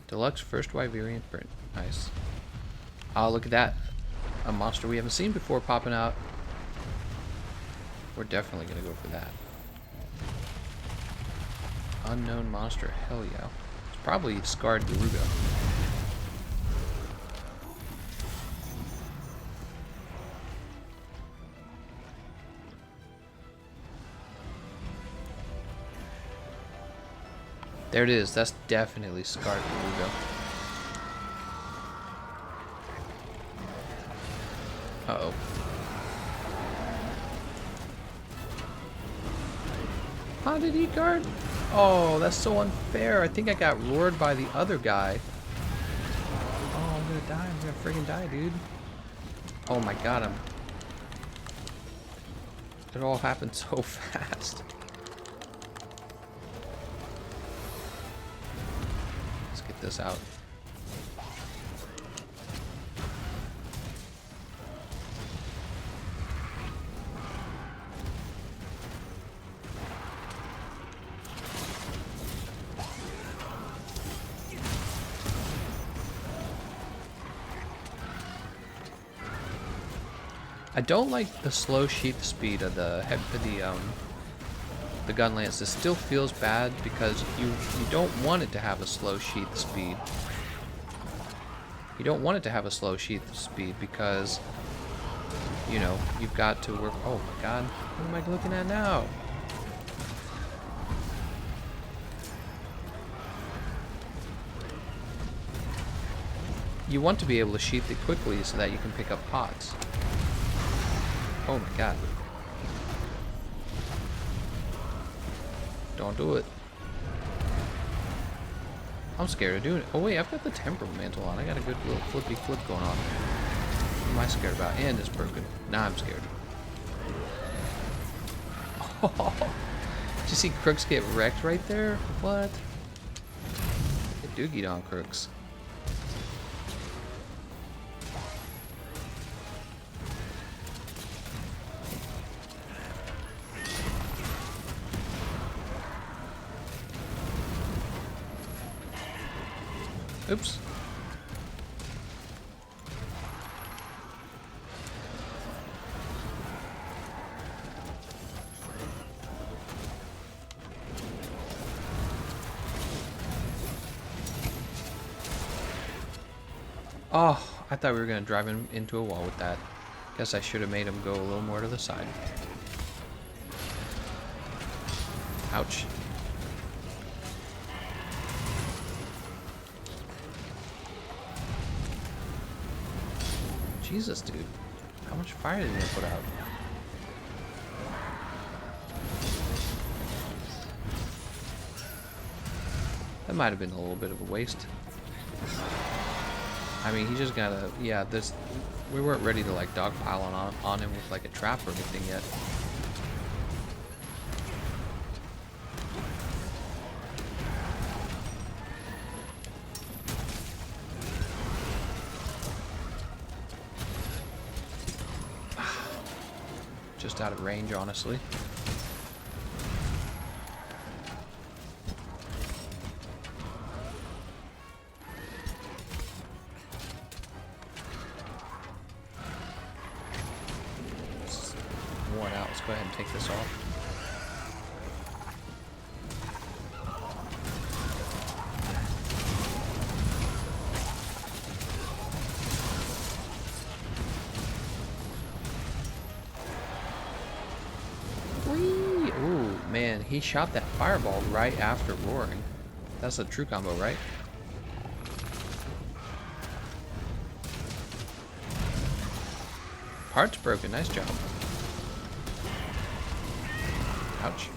Deluxe First Wyverian Print. Nice. Oh, look at that. A monster we haven't seen before popping out. We're definitely going to go for that. Unknown monster. Hell yeah. It's probably Scarred Garuga. There it is. That's definitely Scarred Garuga. Uh-oh. How did he guard? Oh, that's so unfair. I think I got roared by the other guy. Oh, I'm gonna die. I'm gonna friggin' die, dude. Oh my god, it all happened so fast. Let's get this out. I don't like the slow sheath speed of the Gunlance. It still feels bad because you don't want it to have a slow sheath speed. You don't want it to have a slow sheath speed because, you know, you've got to work. Oh my god, what am I looking at now? You want to be able to sheath it quickly so that you can pick up pots. Oh my god. Don't do it. I'm scared of doing it. Oh wait, I've got the temporal mantle on. I got a good little flippy flip going on. What am I scared about? And it's broken. Now I'm scared. Oh, did you see Crooks get wrecked right there? What? Get doogied on, Crooks. Oops. Oh, I thought we were going to drive into a wall with that. Guess I should have made him go a little more to the side. Ouch. Jesus, dude. How much fire did they put out? That might have been a little bit of a waste. I mean, he just gotta... Yeah, this... We weren't ready to, like, dogpile on him with, like, a trap or anything yet. Just out of range, honestly. It's worn out. Let's go ahead and take this off. Man, he shot that fireball right after roaring. That's a true combo, right? Heart's broken. Nice job. Ouch.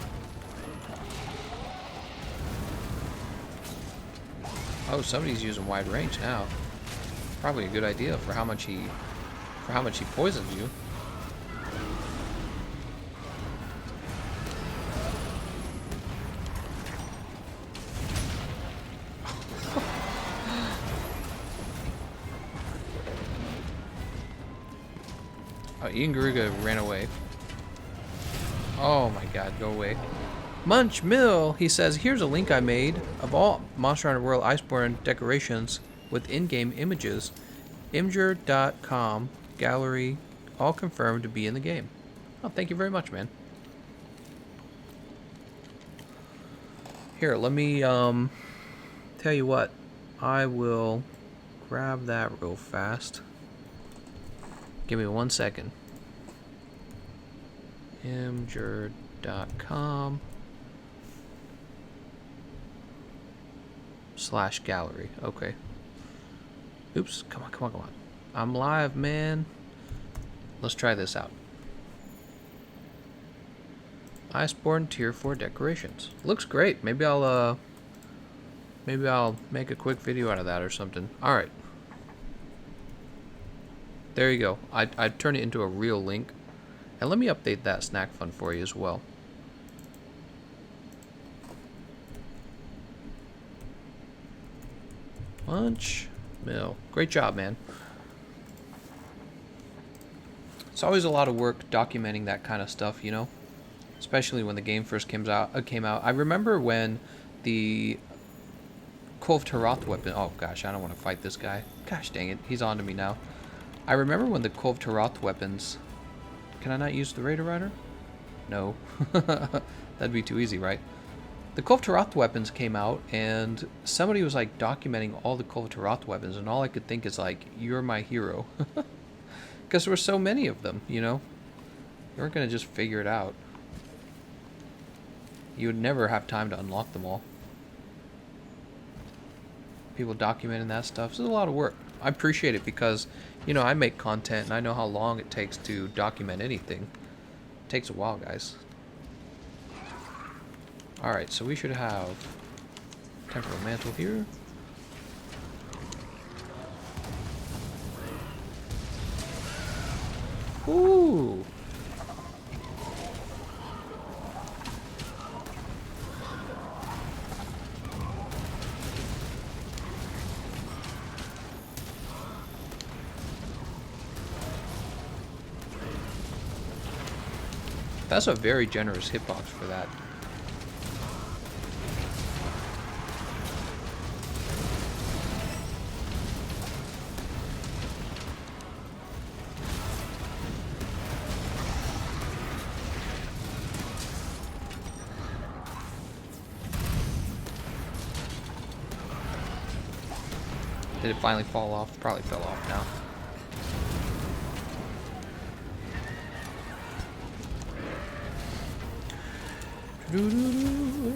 Oh, somebody's using wide range now. Probably a good idea for how much he poisons you. Oh, Yian Garuga ran away. Oh my god, go away. Munch Mill, he says, here's a link I made of all Monster Hunter World Iceborne decorations with in-game images. Imgur.com gallery, all confirmed to be in the game. Oh, thank you very much, man. Here, let me, tell you what. I will grab that real fast. Give me 1 second. Imgur.com /gallery. Okay. Oops. Come on, come on, come on. I'm live, man. Let's try this out. Iceborne Tier 4 decorations. Looks great. Maybe I'll make a quick video out of that or something. Alright. There you go. I'd turn it into a real link. And let me update that snack fund for you as well. Lunch mill. Great job, man. It's always a lot of work documenting that kind of stuff, you know? Especially when the game first came out. I remember when the Kolv Taroth weapon... Oh, gosh, I don't want to fight this guy. Gosh, dang it. He's on to me now. I remember when the Kolv Taroth weapons... Can I not use the Raider Rider? No. That'd be too easy, right? The Kolv Taroth weapons came out, and somebody was, like, documenting all the Kolv Taroth weapons, and all I could think is, like, you're my hero. Because there were so many of them, you know? You weren't going to just figure it out. You would never have time to unlock them all. People documenting that stuff. It's a lot of work. I appreciate it because, you know, I make content and I know how long it takes to document anything. It takes a while, guys. Alright, so we should have temporal mantle here. Ooh! That's a very generous hitbox for that. Did it finally fall off? Probably fell off now.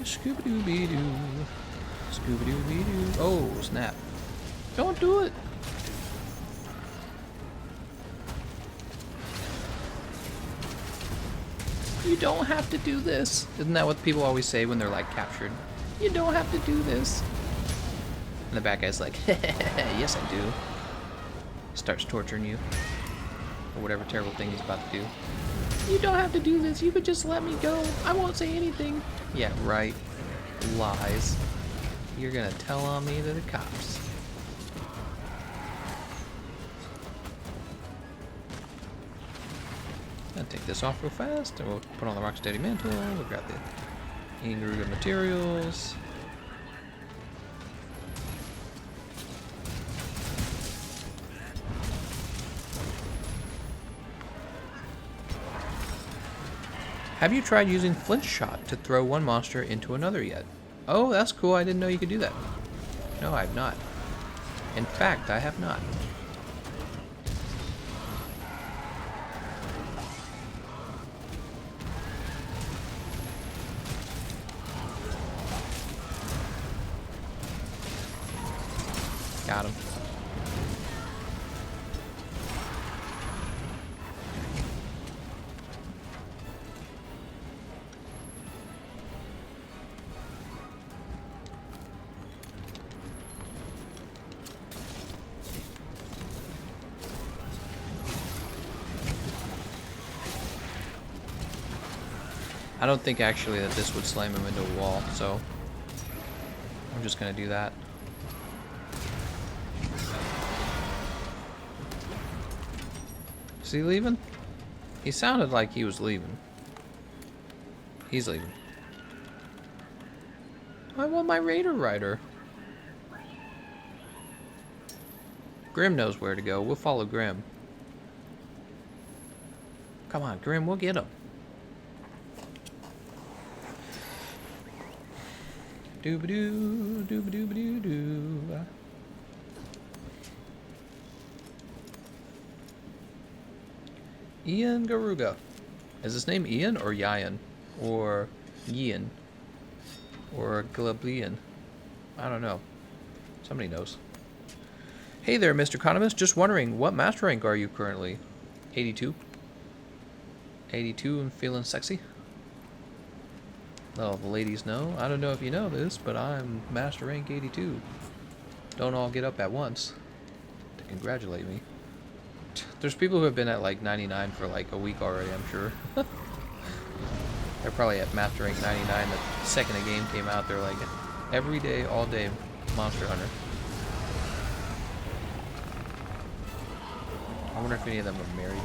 Scooby-Doo-Be-Doo. Scooby-Doo-Be-Doo. Oh, snap. Don't do it. You don't have to do this. Isn't that what people always say when they're like captured? You don't have to do this. And the bad guy's like, yes I do. Starts torturing you. Or whatever terrible thing he's about to do. You don't have to do this. You could just let me go. I won't say anything. Yeah, right. Lies. You're gonna tell on me to the cops. I'll take this off real fast, and we'll put on the Rocksteady Mantle. We've got the Garuga materials. Have you tried using Flint Shot to throw one monster into another yet? Oh, that's cool. I didn't know you could do that. No, I have not. In fact, I have not. Got him. I don't think actually that this would slam him into a wall, so I'm just gonna do that. Is he leaving? He sounded like he was leaving. He's leaving. I want my Raider Rider. Grim knows where to go. We'll follow Grim. Come on, Grim, we'll get him. Doo-ba-doo, doo-ba-doo-ba-doo-doo. Yian Garuga. Is his name Ian or Yian? Or Yian? Or Glablian? I don't know. Somebody knows. Hey there, Mr. Economist. Just wondering, what master rank are you currently? 82? 82 and feeling sexy. Let all the ladies know. I don't know if you know this, but I'm Master Rank 82. Don't all get up at once to congratulate me. There's people who have been at like 99 for like a week already, I'm sure. They're probably at Master Rank 99 the second the game came out. They're like, every day, all day, Monster Hunter. I wonder if any of them are married.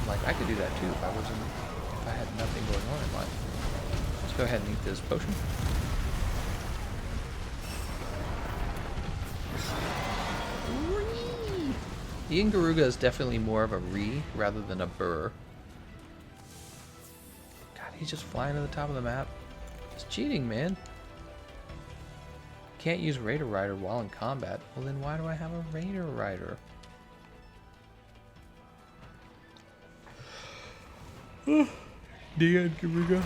Like, I could do that too if I had nothing going on in life. Let's go ahead and eat this potion. Yian Garuga is definitely more of a re rather than a burr. God, he's just flying to the top of the map. It's cheating, man. Can't use Raider Rider while in combat. Well, then why do I have a Raider Rider? Yian Garuga.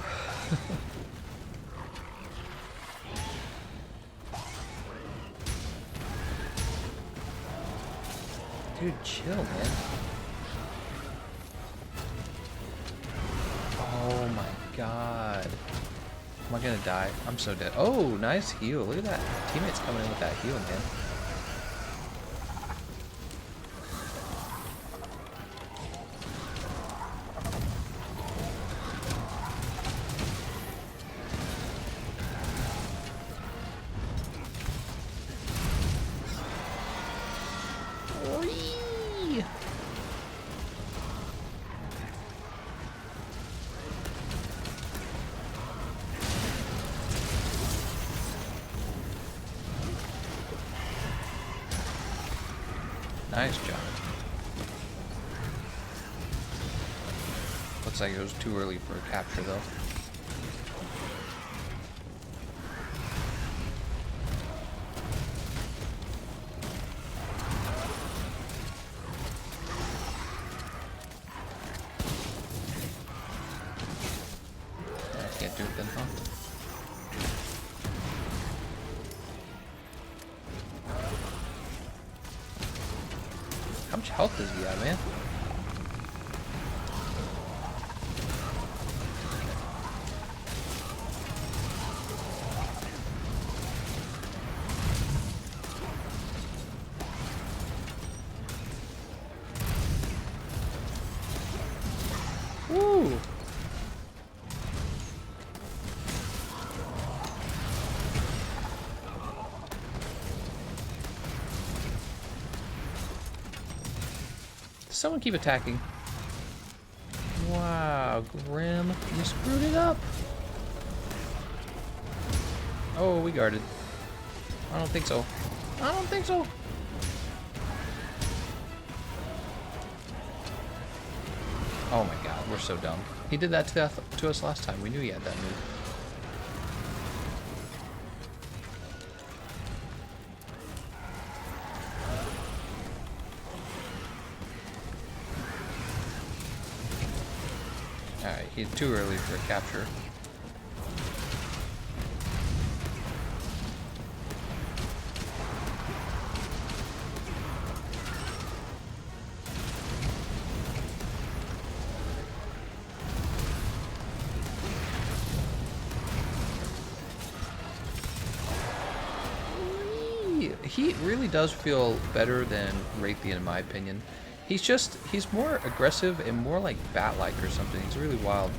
Dude, chill, man. Oh my god. Am I gonna die? I'm so dead. Oh, nice heal. Look at that. Teammates coming in with that heal, man. Nice job. Looks like it was too early for a capture, though. I can't do it then, huh? How much health does he have, man? Woo! Someone keep attacking. Wow, Grim, you screwed it up. Oh, we guarded. I don't think so. I don't think so. Oh my god, we're so dumb. He did that to us last time. We knew he had that move. Alright, he's too early for a capture. He really does feel better than Raytheon in my opinion. He's more aggressive and more like bat-like or something. He's really wild.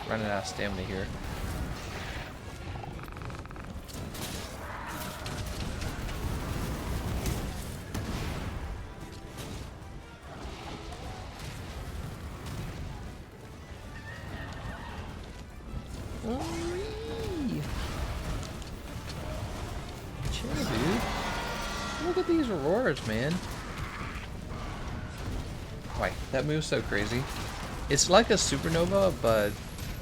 Running out of stamina here. Chill, dude. Look at these roars, man. Why, that move's so crazy. It's like a supernova, but,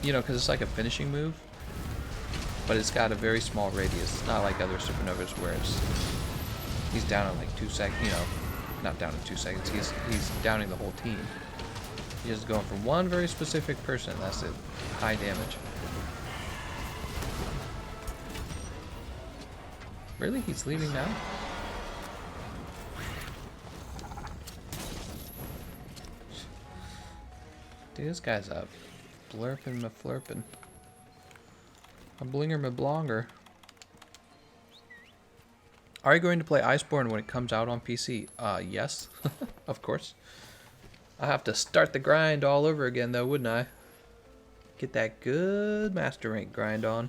you know, because it's like a finishing move. But it's got a very small radius. It's not like other supernovas where he's down in like 2 seconds, you know, not down in 2 seconds. He's downing the whole team. He's just going for one very specific person. That's it. High damage. Really? He's leaving now? See, this guy's up. Blurpin' ma flurpin'. A blinger ma blonger. Are you going to play Iceborne when it comes out on PC? Yes. Of course. I have to start the grind all over again though, wouldn't I? Get that good master rank grind on.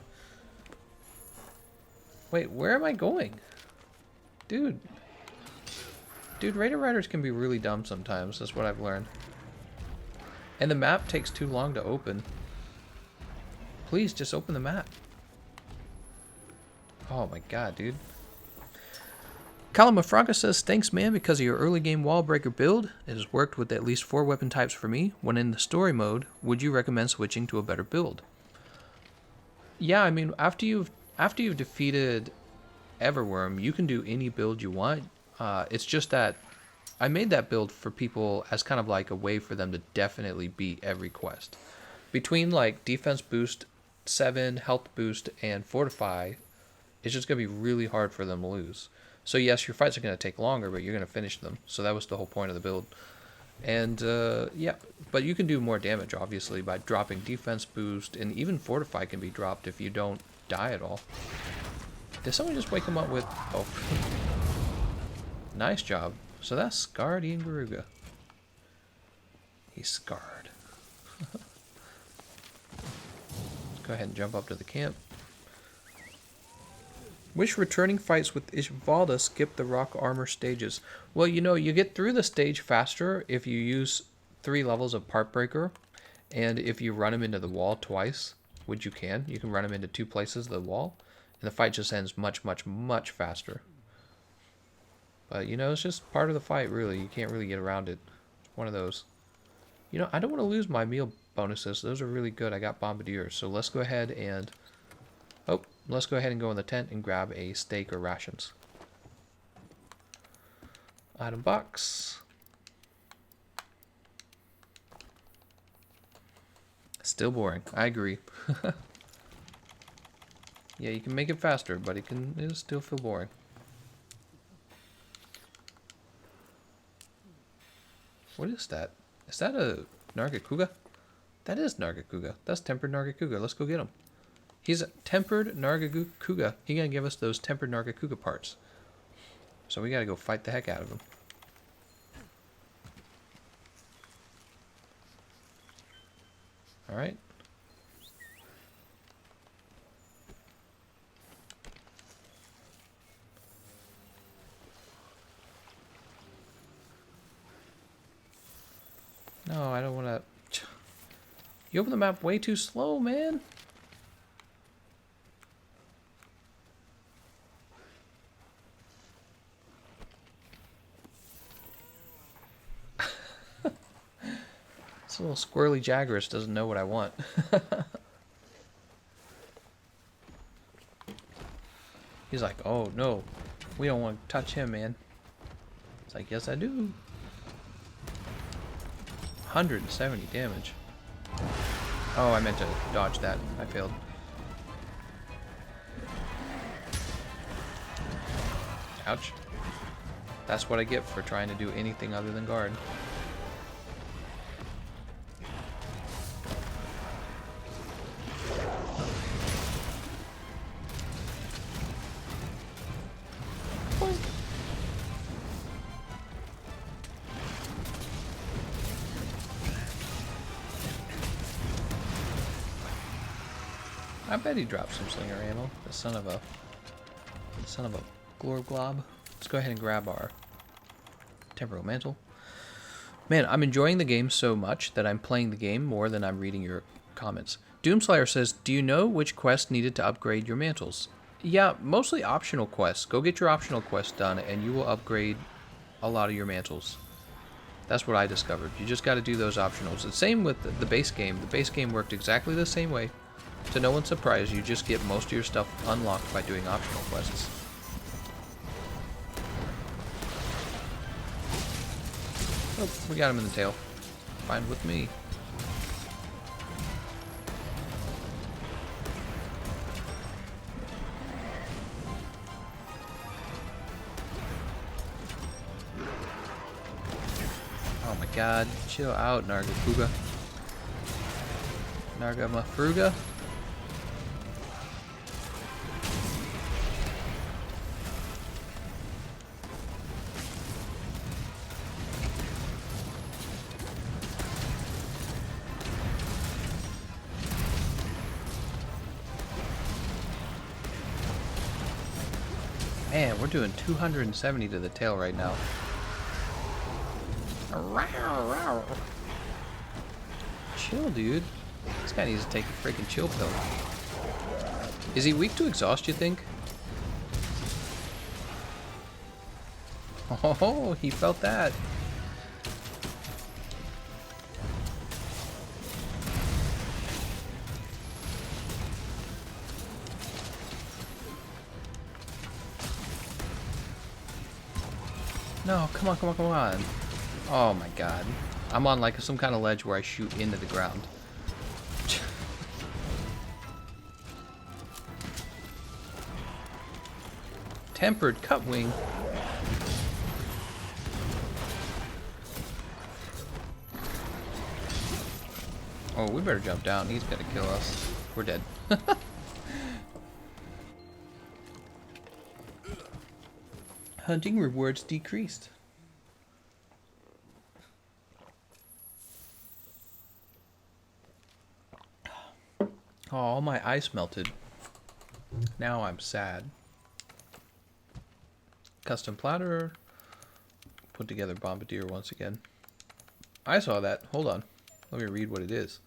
Wait, where am I going? Dude. Dude, Raider Riders can be really dumb sometimes. That's what I've learned. And the map takes too long to open. Please, just open the map. Oh my god, dude. Kalamafraga says, thanks man, because of your early game wall breaker build. It has worked with at least 4 weapon types for me. When in the story mode, would you recommend switching to a better build? Yeah, I mean, after you've defeated Everworm, you can do any build you want. It's just that I made that build for people as kind of like a way for them to definitely beat every quest. Between like defense boost 7, health boost, and fortify, it's just going to be really hard for them to lose. So yes, your fights are going to take longer, but you're going to finish them. So that was the whole point of the build. And yeah, but you can do more damage, obviously, by dropping defense boost, and even fortify can be dropped if you don't die at all. Did someone just wake him up with... Oh. Nice job. So that's scarred Yian Garuga. He's scarred. Let's go ahead and jump up to the camp. Which returning fights with Ishvalda skip the rock armor stages? Well, you know, you get through the stage faster if you use 3 levels of part breaker, and if you run him into the wall twice, which you can run him into 2 places of the wall, and the fight just ends much, much, much faster. But, you know, it's just part of the fight, really. You can't really get around it. It's one of those. You know, I don't want to lose my meal bonuses. Those are really good. I got bombardiers, so let's go ahead and... Oh, let's go ahead and go in the tent and grab a steak or rations. Item box. Still boring. I agree. Yeah, you can make it faster, but it'll still feel boring. What is that? Is that a Nargacuga? That is Nargacuga. That's tempered Nargacuga. Let's go get him. He's a tempered Nargacuga. He's gonna give us those tempered Nargacuga parts. So we gotta go fight the heck out of him. Alright. No, I don't wanna... You open the map way too slow, man. This little squirrely Jagras doesn't know what I want. He's like, oh no, we don't want to touch him, man. It's like, yes I do. 170 damage. Oh, I meant to dodge that. I failed. Ouch. That's what I get for trying to do anything other than guard. I bet he dropped some slinger ammo. The son of a glorb glob. Let's go ahead and grab our temporal mantle. Man, I'm enjoying the game so much that I'm playing the game more than I'm reading your comments. Doomslayer says, do you know which quest needed to upgrade your mantles? Yeah, mostly optional quests. Go get your optional quests done and you will upgrade a lot of your mantles. That's what I discovered. You just got to do those optionals. The same with the base game. The base game worked exactly the same way. To no one's surprise, you just get most of your stuff unlocked by doing optional quests. Oh, we got him in the tail. Fine with me. Oh my god, chill out, Nargacuga. Fruga. Man, we're doing 270 to the tail right now. Chill, dude. This guy needs to take a freaking chill pill. Is he weak to exhaust, you think? Oh, he felt that. No, come on, come on, come on. Oh my god. I'm on like some kind of ledge where I shoot into the ground. Tempered cutwing. Oh, we better jump down. He's gonna kill us. We're dead. Hunting rewards decreased. Oh, all my ice melted. Now I'm sad. Custom platter. Put together bombardier once again. I saw that. Hold on. Let me read what it is.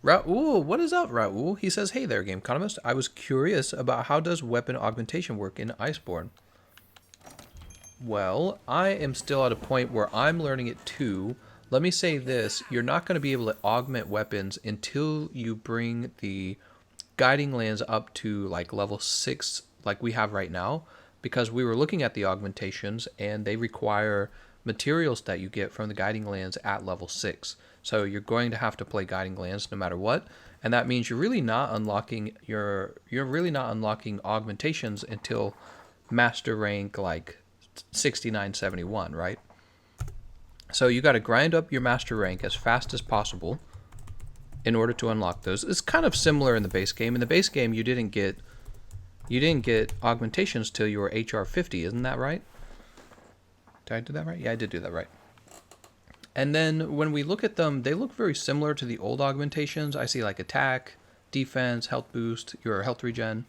Raul, what is up, Raul? He says, hey there, Gameconomist. I was curious about how does weapon augmentation work in Iceborne? Well, I am still at a point where I'm learning it too. Let me say this. You're not going to be able to augment weapons until you bring the guiding lands up to like level 6 like we have right now. Because we were looking at the augmentations and they require materials that you get from the guiding lands at level 6. So you're going to have to play guiding lands no matter what. And that means you're really not unlocking augmentations until master rank like 69, 71, right? So you got to grind up your master rank as fast as possible in order to unlock those. It's kind of similar in the base game. In the base game, you didn't get augmentations till you were HR 50, isn't that right? Did I do that right? Yeah, I did do that right. And then when we look at them, they look very similar to the old augmentations. I see like attack, defense, health boost, your health regen.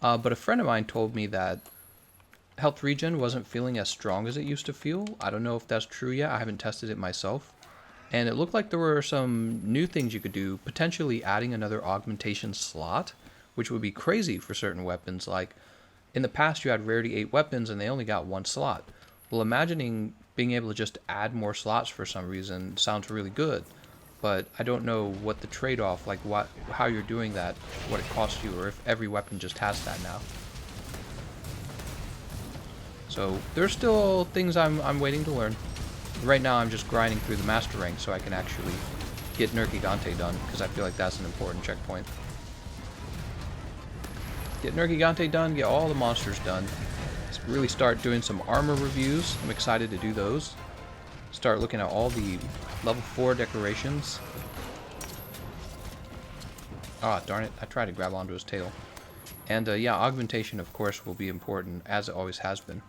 But a friend of mine told me that health regen wasn't feeling as strong as it used to feel. I don't know if that's true yet. I haven't tested it myself. And it looked like there were some new things you could do, potentially adding another augmentation slot, which would be crazy for certain weapons. Like in the past you had rarity 8 weapons and they only got 1 slot. Well, imagining being able to just add more slots for some reason sounds really good. But I don't know what the trade-off, like how you're doing that, what it costs you, or if every weapon just has that now. So there's still things I'm waiting to learn. Right now I'm just grinding through the master rank so I can actually get Nergigante done, because I feel like that's an important checkpoint. Get Nergigante done, get all the monsters done. Let's really start doing some armor reviews. I'm excited to do those. Start looking at all the level 4 decorations. Ah, darn it. I tried to grab onto his tail. And yeah, augmentation, of course, will be important, as it always has been.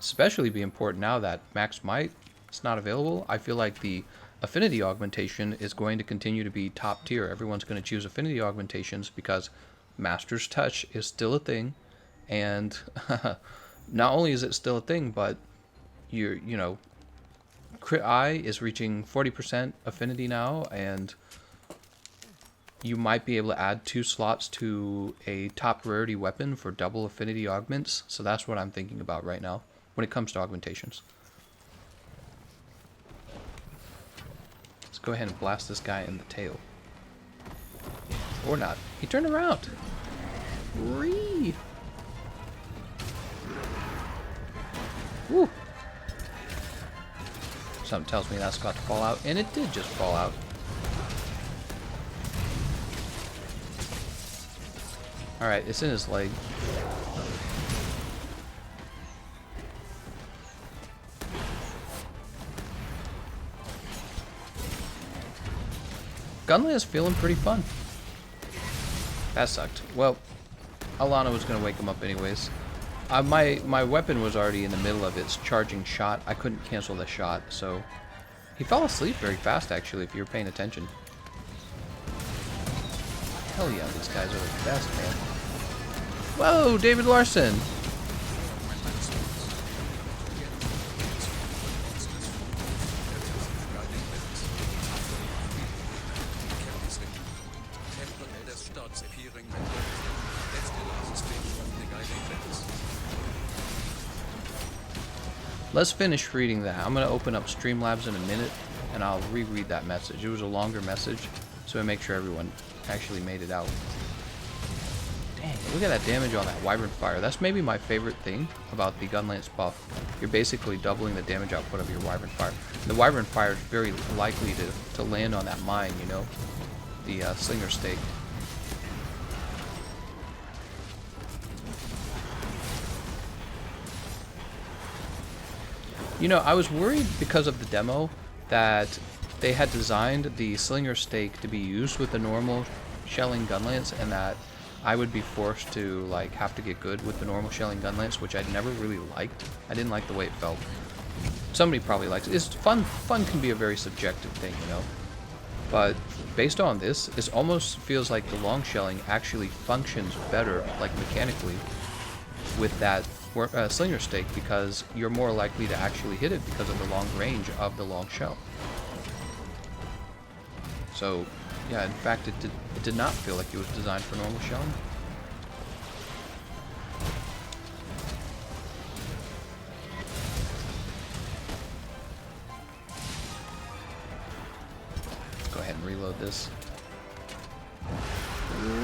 Especially be important now that Max Might is not available. I feel like the affinity augmentation is going to continue to be top tier. Everyone's going to choose affinity augmentations because Master's Touch is still a thing. And not only is it still a thing, but you know, Crit Eye is reaching 40% affinity now, and you might be able to add 2 slots to a top rarity weapon for double affinity augments. So that's what I'm thinking about right now when it comes to augmentations. Let's go ahead and blast this guy in the tail. Or not. He turned around. Whee! Woo! Something tells me that's about to fall out, and it did just fall out. Alright, it's in his leg. Gunlance feeling pretty fun. That sucked. Well, Alana was going to wake him up anyways. My weapon was already in the middle of its charging shot. I couldn't cancel the shot, so... He fell asleep very fast, actually, if you were paying attention. Hell yeah, these guys are the best, man. Whoa, David Larson! Let's finish reading that. I'm going to open up Streamlabs in a minute, and I'll reread that message. It was a longer message, so I make sure everyone actually made it out. Dang, look at that damage on that wyvern fire. That's maybe my favorite thing about the Gunlance buff. You're basically doubling the damage output of your wyvern fire. The wyvern fire is very likely to land on that mine, you know, the slinger stake. You know, I was worried because of the demo that they had designed the slinger stake to be used with the normal shelling gunlance, and that I would be forced to like have to get good with the normal shelling gunlance, which I'd never really liked. I didn't like the way it felt. Somebody probably likes it. It's fun. Fun can be a very subjective thing, you know. But based on this, it almost feels like the long shelling actually functions better, like mechanically, with that slinger stake, because you're more likely to actually hit it because of the long range of the long shell. So, yeah, in fact, it did not feel like it was designed for normal shelling. Let's go ahead and reload this.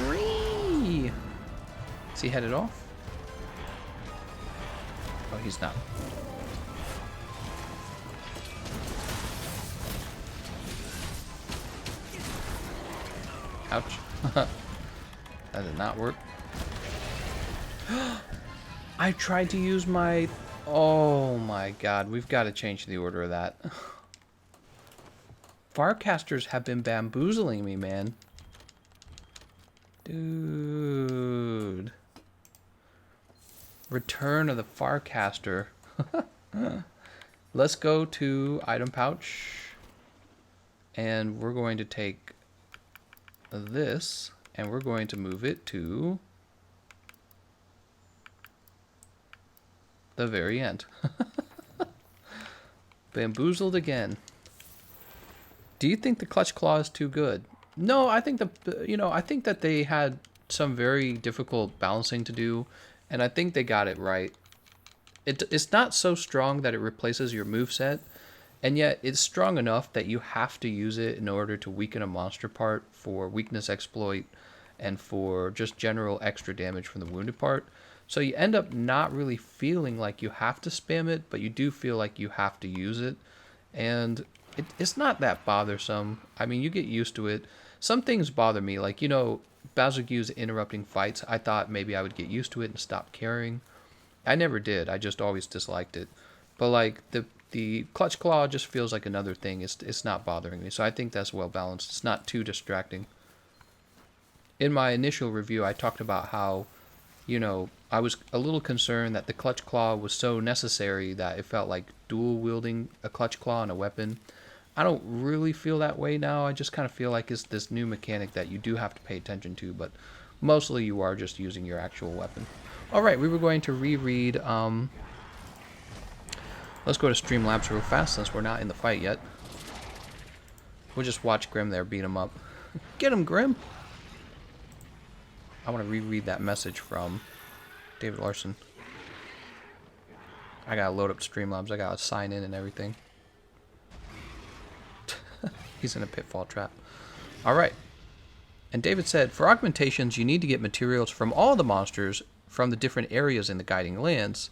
Whee! Is he headed off? Oh, he's not. Ouch. That did not work. I tried to use my... Oh my god, we've got to change the order of that. Farcasters have been bamboozling me, man. Dude. Return of the Farcaster. Let's go to item pouch, and we're going to take this and we're going to move it to the very end. Bamboozled again. Do you think the clutch claw is too good? No, I think I think that they had some very difficult balancing to do, and I think they got it right. It's not so strong that it replaces your moveset, and yet it's strong enough that you have to use it in order to weaken a monster part for weakness exploit and for just general extra damage from the wounded part. So you end up not really feeling like you have to spam it, but you do feel like you have to use it. And it's not that bothersome. I mean, you get used to it. Some things bother me, like, you know, Bazilgu's interrupting fights. I thought maybe I would get used to it and stop caring. I never did. I just always disliked it. But like the clutch claw just feels like another thing. It's not bothering me. So I think that's well balanced. It's not too distracting. In my initial review, I talked about how, you know, I was a little concerned that the clutch claw was so necessary that it felt like dual wielding a clutch claw and a weapon. I don't really feel that way now. I just kind of feel like it's this new mechanic that you do have to pay attention to, but mostly you are just using your actual weapon. Alright, we were going to reread, let's go to Streamlabs real fast since we're not in the fight yet. We'll just watch Grim there beat him up. Get him, Grim! I want to reread that message from David Larson. I gotta load up Streamlabs. I gotta sign in and everything. He's in a pitfall trap. Alright. And David said, for augmentations, you need to get materials from all the monsters from the different areas in the Guiding Lands.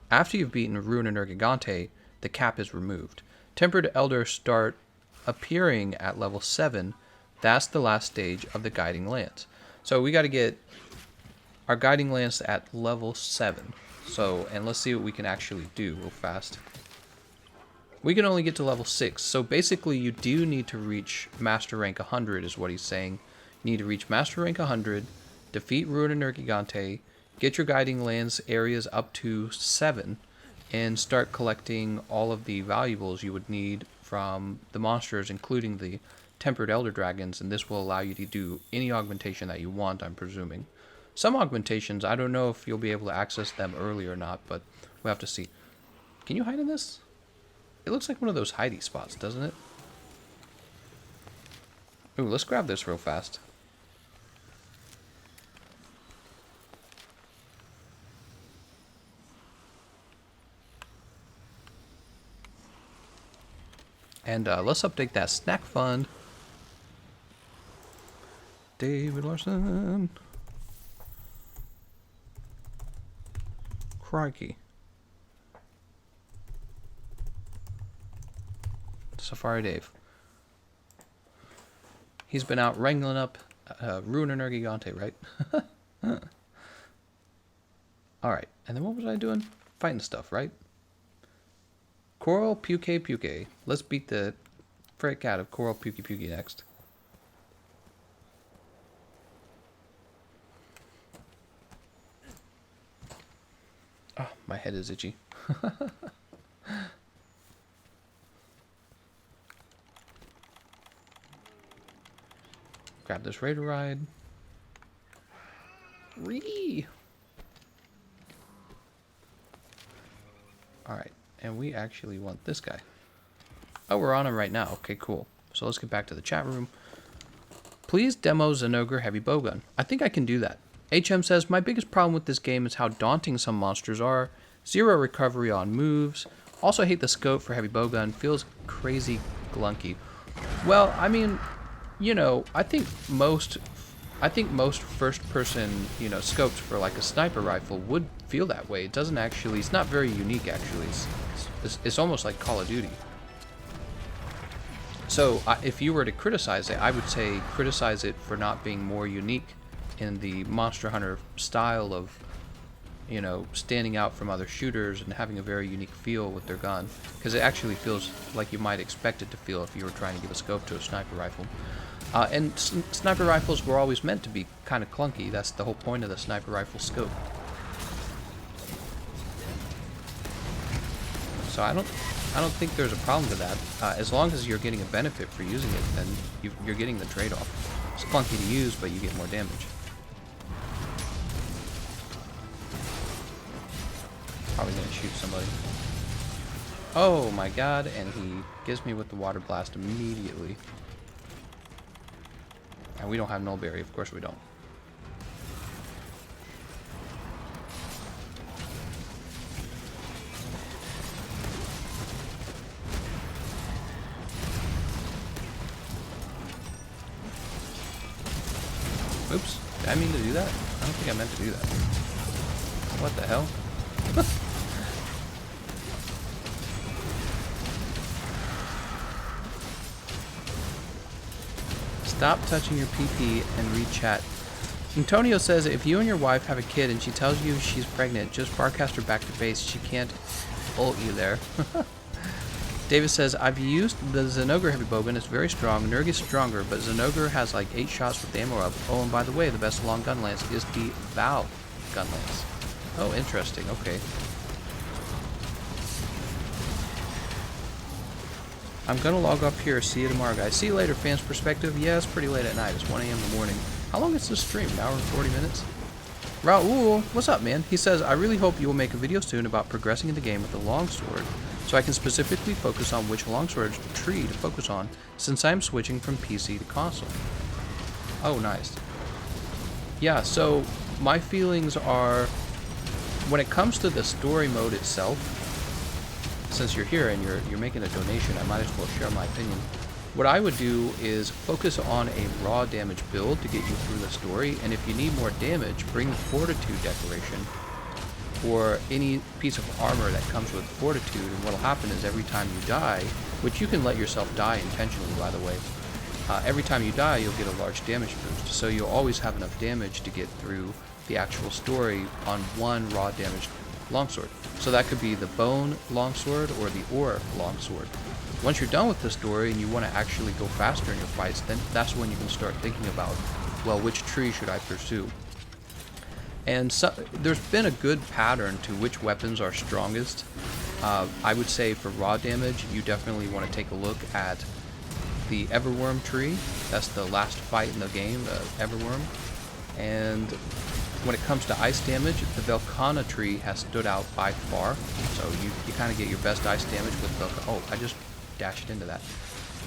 After you've beaten Ruin and Gigante, the cap is removed. Tempered Elders start appearing at level 7. That's the last stage of the Guiding Lands. So we got to get our Guiding Lance at level 7. So, and let's see what we can actually do real fast. We can only get to level 6, so basically you do need to reach Master Rank 100 is what he's saying. You need to reach Master Rank 100, defeat Ruin and Nergigante, get your Guiding Lands areas up to 7, and start collecting all of the valuables you would need from the monsters, including the Tempered Elder Dragons, and this will allow you to do any augmentation that you want, I'm presuming. Some augmentations, I don't know if you'll be able to access them early or not, but we'll have to see. Can you hide in this? It looks like one of those hidey spots, doesn't it? Ooh, let's grab this real fast. And let's update that snack fund. David Larson. Crikey. Safari Dave. He's been out wrangling up Ruin and Nergigante, right? Alright, and then what was I doing? Fighting stuff, right? Coral Puke Puke. Let's beat the frick out of Coral Puke Puke next. Oh, my head is itchy. Grab this Raider Ride. Ree! Alright, and we actually want this guy. Oh, we're on him right now. Okay, cool. So let's get back to the chat room. Please demo Zenogre Heavy Bowgun. I think I can do that. HM says, my biggest problem with this game is how daunting some monsters are. Zero recovery on moves. Also hate the scope for Heavy Bowgun. Feels crazy glunky. Well, I mean, you know, I think most first-person, you know, scopes for like a sniper rifle would feel that way. It doesn't actually. It's not very unique, actually. It's almost like Call of Duty. So if you were to criticize it, I would say criticize it for not being more unique in the Monster Hunter style of, you know, standing out from other shooters and having a very unique feel with their gun, because it actually feels like you might expect it to feel if you were trying to give a scope to a sniper rifle. And sniper rifles were always meant to be kind of clunky. That's the whole point of the sniper rifle scope. So I don't think there's a problem to that. As long as you're getting a benefit for using it, then you're getting the trade-off. It's clunky to use, but you get more damage. Probably gonna shoot somebody. Oh my god, and he gives me with the water blast immediately. And we don't have Nullberry, of course we don't. Oops, did I mean to do that? I don't think I meant to do that. What the hell? Stop touching your PP and read chat. Antonio says, if you and your wife have a kid and she tells you she's pregnant, just barcast her back to base. She can't ult you there. Davis says, I've used the Zenogre Heavy Bowgun. It's very strong. Nerg is stronger, but Zenogre has like 8 shots with the ammo up. Oh, and by the way, the best long Gunlance is the Valve Gunlance. Oh, interesting. Okay. I'm gonna log off here. See you tomorrow, guys. See you later, fans perspective. Yeah, it's pretty late at night. It's 1 a.m. in the morning. How long is this stream? An hour and 40 minutes? Raul, what's up, man? He says, I really hope you will make a video soon about progressing in the game with the longsword, so I can specifically focus on which longsword tree to focus on, since I'm switching from PC to console. Oh, nice. Yeah, so my feelings are, when it comes to the story mode itself, since you're here and you're making a donation, I might as well share my opinion. What I would do is focus on a raw damage build to get you through the story, and if you need more damage, bring the Fortitude decoration or any piece of armor that comes with Fortitude, and what'll happen is every time you die, which you can let yourself die intentionally, by the way, every time you die you'll get a large damage boost, so you'll always have enough damage to get through the actual story on one raw damage longsword. So that could be the bone longsword or the ore longsword. Once you're done with the story and you want to actually go faster in your fights, then that's when you can start thinking about, well, which tree should I pursue? And so, there's been a good pattern to which weapons are strongest. I would say for raw damage, you definitely want to take a look at the Everworm tree. That's the last fight in the game, the Everworm. And when it comes to ice damage, the Velkhana tree has stood out by far. So you kind of get your best ice damage with Velkhana. Oh, I just dashed into that.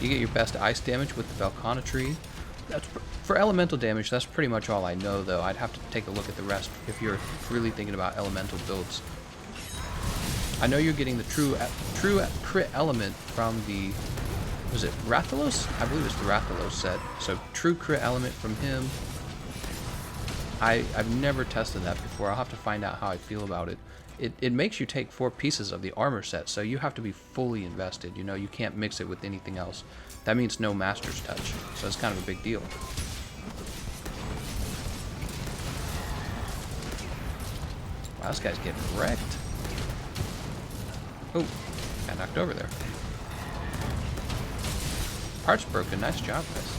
You get your best ice damage with the Velkhana tree. That's for elemental damage, that's pretty much all I know, though. I'd have to take a look at the rest if you're really thinking about elemental builds. I know you're getting the true crit element from the, was it Rathalos? I believe it's the Rathalos set. So true crit element from him. I've never tested that before. I'll have to find out how I feel about it. It makes you take 4 pieces of the armor set, so you have to be fully invested. You know, you can't mix it with anything else. That means no master's touch, so it's kind of a big deal. Wow, this guy's getting wrecked. Oh, got knocked over there. Part's broken. Nice job, guys.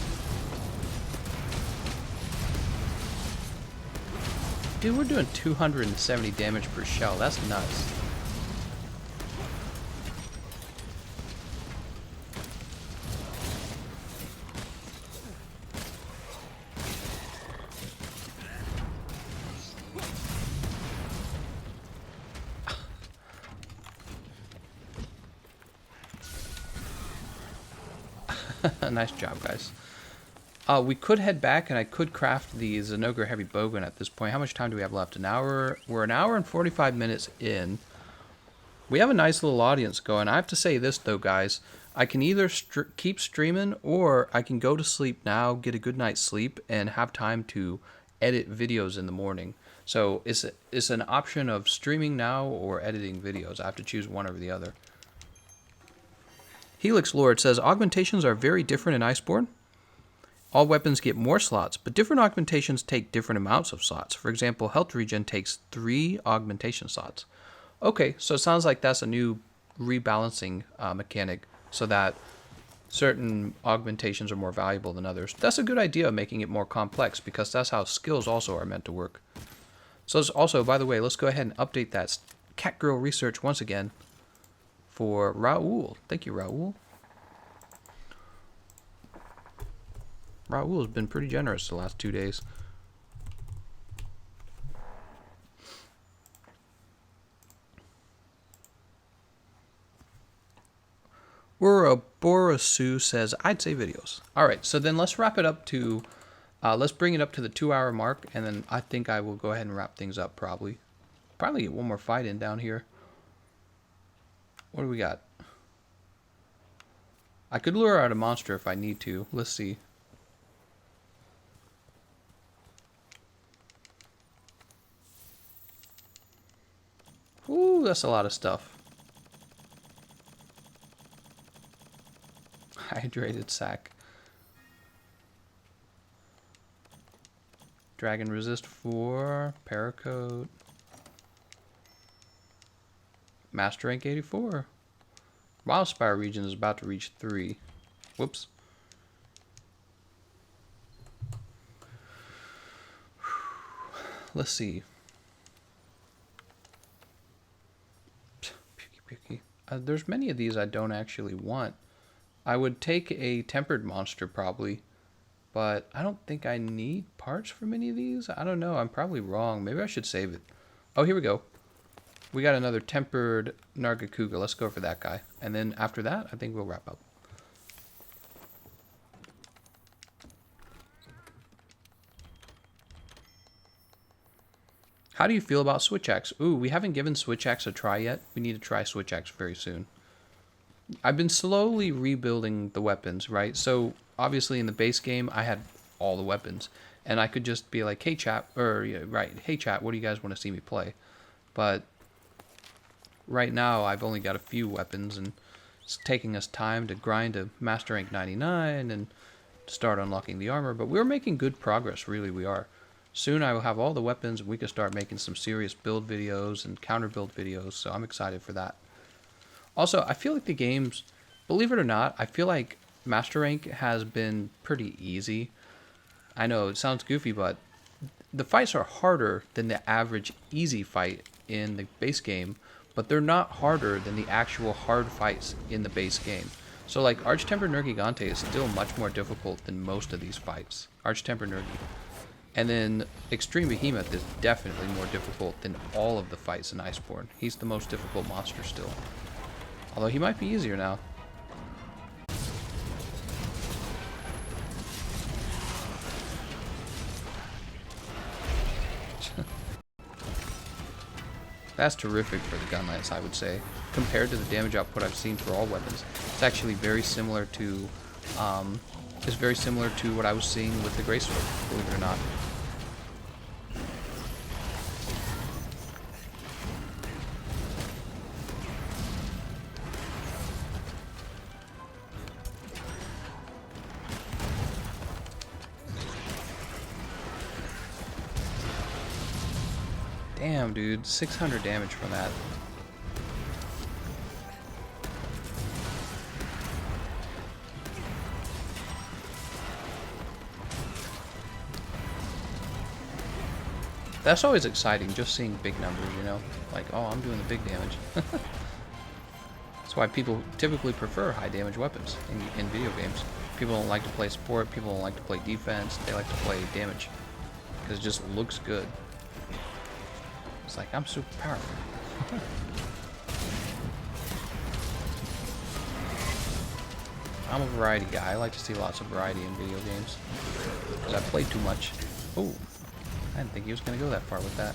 Dude, we're doing 270 damage per shell. That's nuts. Nice job, guys. We could head back, and I could craft the Zenogre Heavy Bowgun at this point. How much time do we have left? An hour? We're an hour and 45 minutes in. We have a nice little audience going. I have to say this, though, guys. I can either keep streaming, or I can go to sleep now, get a good night's sleep, and have time to edit videos in the morning. So it's an option of streaming now or editing videos. I have to choose one over the other. Helix Lord says, augmentations are very different in Iceborne. All weapons get more slots, but different augmentations take different amounts of slots. For example, health regen takes 3 augmentation slots. Okay, so it sounds like that's a new rebalancing mechanic, so that certain augmentations are more valuable than others. That's a good idea of making it more complex, because that's how skills also are meant to work. So also, by the way, let's go ahead and update that Catgirl research once again for Raul. Thank you, Raul. Raul has been pretty generous the last 2 days. Borosu says, I'd say videos. Alright, so then let's wrap it up to, let's bring it up to the 2-hour mark, and then I think I will go ahead and wrap things up probably. Probably get one more fight in down here. What do we got? I could lure out a monster if I need to. Let's see. Ooh, that's a lot of stuff. Hydrated sack. Dragon resist 4. Paracoat. Master rank 84. Wildspire region is about to reach 3. Whoops. Let's see. There's many of these I don't actually want. I would take a tempered monster probably, but I don't think I need parts for many of these. I don't know. I'm probably wrong. Maybe I should save it. Oh, here we go. We got another tempered Nargacuga. Let's go for that guy. And then after that, I think we'll wrap up. How do you feel about Switch Axe? Ooh, we haven't given Switch Axe a try yet. We need to try Switch Axe very soon. I've been slowly rebuilding the weapons, right? So, obviously in the base game, I had all the weapons. And I could just be like, hey chat, or, yeah, right, hey chat, what do you guys want to see me play? But right now, I've only got a few weapons, and it's taking us time to grind to Master Rank 99 and start unlocking the armor. But we're making good progress, really, we are. soon I will have all the weapons and we can start making some serious build videos and counter build videos, so I'm excited for that. Also, I feel like the games, believe it or not, I feel like Master Rank has been pretty easy. I know it sounds goofy, but the fights are harder than the average easy fight in the base game, but they're not harder than the actual hard fights in the base game. So like Arch-Tempered Nergigante is still much more difficult than most of these fights. Arch-Tempered Nergi. And then Extreme Behemoth is definitely more difficult than all of the fights in Iceborne. He's the most difficult monster still. Although he might be easier now. That's terrific for the Gunlance, I would say. Compared to the damage output I've seen for all weapons, it's actually very similar to, what I was seeing with the Greysword, believe it or not. Damn, dude, 600 damage from that. That's always exciting, just seeing big numbers, you know? Like, oh, I'm doing the big damage. That's why people typically prefer high damage weapons in video games. People don't like to play support, people don't like to play defense, they like to play damage. Because it just looks good. It's like, I'm super powerful. I'm a variety guy. I like to see lots of variety in video games. Because I play too much. Oh, I didn't think he was going to go that far with that.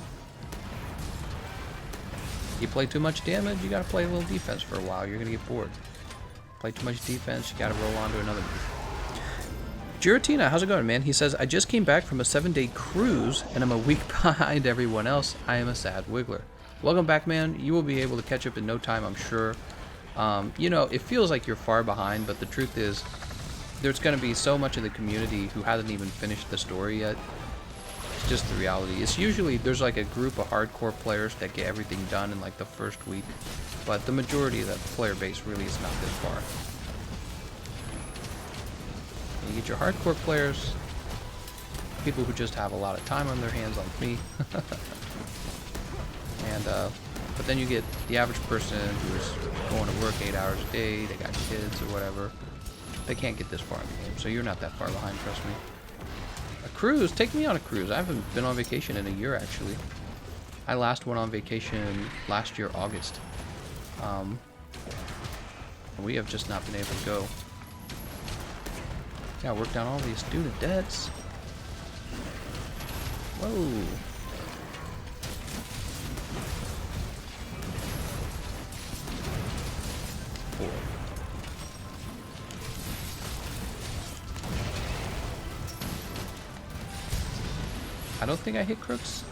You play too much damage, you got to play a little defense for a while. You're going to get bored. Play too much defense, you got to roll on to another move. Giratina, how's it going, man? He says, I just came back from a 7-day cruise, and I'm a week behind everyone else. I am a sad wiggler. Welcome back, man. You will be able to catch up in no time, I'm sure. You know, it feels like you're far behind, but the truth is, there's going to be so much of the community who hasn't even finished the story yet. It's just the reality. It's usually, there's like a group of hardcore players that get everything done in like the first week, but the majority of the player base really is not this far. You get your hardcore players, people who just have a lot of time on their hands like me, and but then you get the average person who's going to work 8 hours a day, they got kids or whatever, they can't get this far in the game, so you're not that far behind, trust me. A cruise? Take me on a cruise. I haven't been on vacation in a year, actually. I last went on vacation last year, August. We have just not been able to go. Gotta work down all these student debts. Whoa. Four. I don't think I hit crooks.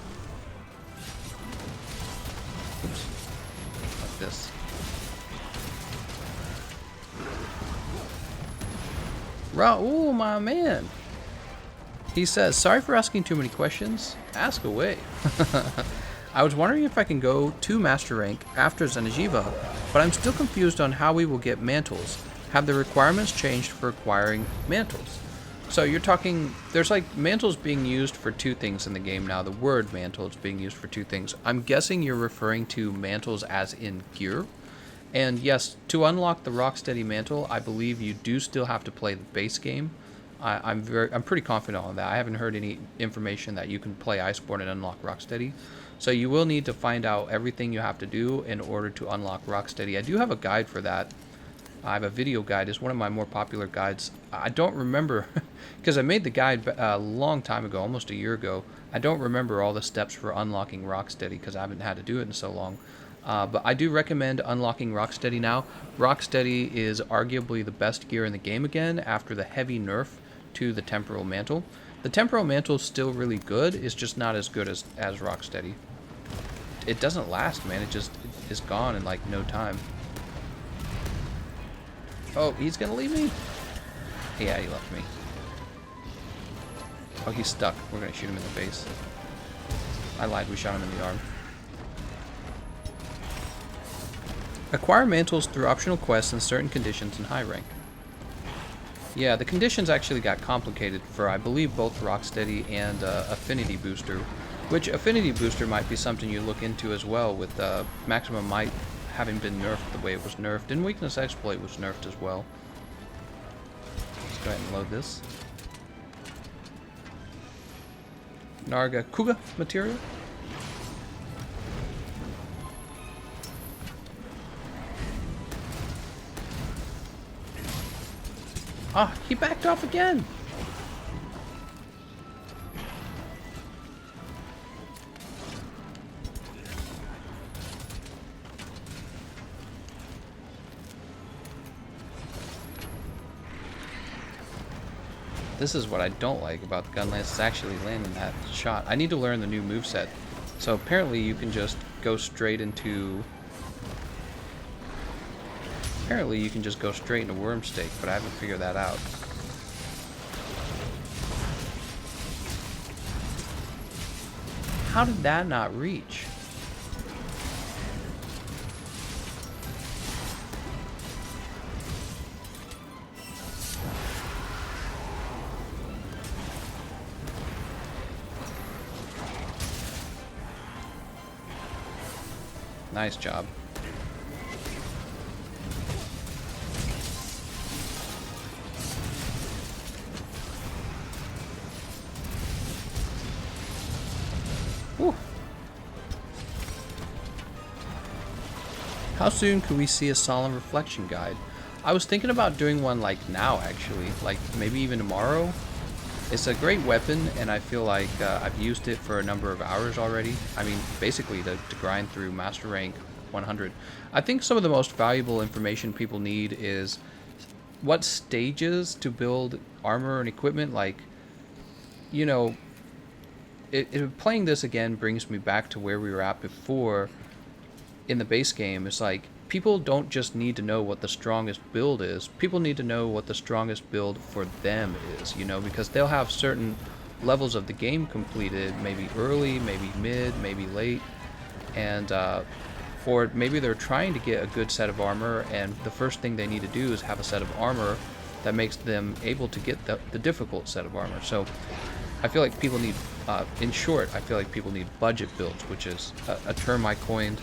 Oops. Like this. Raul, my man. He says, sorry for asking too many questions. Ask away. I was wondering if I can go to Master Rank after Zenajiva, but I'm still confused on how we will get mantles. Have the requirements changed for acquiring mantles? So you're talking, there's like mantles being used for two things in the game now. The word mantle is being used for two things. I'm guessing you're referring to mantles as in gear. And yes, to unlock the Rocksteady mantle, I believe you do still have to play the base game. I'm pretty confident on that. I haven't heard any information that you can play Iceborne and unlock Rocksteady. So you will need to find out everything you have to do in order to unlock Rocksteady. I do have a guide for that. I have a video guide. It's one of my more popular guides. I don't remember, because I made the guide a long time ago, almost a year ago. I don't remember all the steps for unlocking Rocksteady because I haven't had to do it in so long. But I do recommend unlocking Rocksteady now. Rocksteady is arguably the best gear in the game again after the heavy nerf to the Temporal Mantle. The Temporal Mantle is still really good, it's just not as good as Rocksteady. It doesn't last, man, it just is gone in like no time. Oh, he's gonna leave me? Yeah, he left me. Oh, he's stuck. We're gonna shoot him in the face. I lied, we shot him in the arm. Acquire mantles through optional quests and certain conditions in high rank. Yeah, the conditions actually got complicated for, I believe, both Rocksteady and Affinity Booster, which Affinity Booster might be something you look into as well, with Maximum Might having been nerfed the way it was nerfed, and Weakness Exploit was nerfed as well. Let's go ahead and load this. Garuga material. Ah, he backed off again. This is what I don't like about the Gunlance, is actually landing that shot. I need to learn the new moveset. So apparently you can just go straight into... Apparently you can just go straight into wyrmstake, but I haven't figured that out. How did that not reach? Nice job. Whew. How soon could we see a solemn reflection guide? I was thinking about doing one like now, actually, like maybe even tomorrow. It's a great weapon, and I feel like I've used it for a number of hours already. I mean, basically to grind through Master Rank 100. I think some of the most valuable information people need is what stages to build armor and equipment. Like, you know, playing this again brings me back to where we were at before in the base game. It's like, people don't just need to know what the strongest build is. People need to know what the strongest build for them is, you know, because they'll have certain levels of the game completed, maybe early, maybe mid, maybe late, and or maybe they're trying to get a good set of armor, and the first thing they need to do is have a set of armor that makes them able to get the difficult set of armor. So I feel like people need, in short, I feel like people need budget builds, which is a term I coined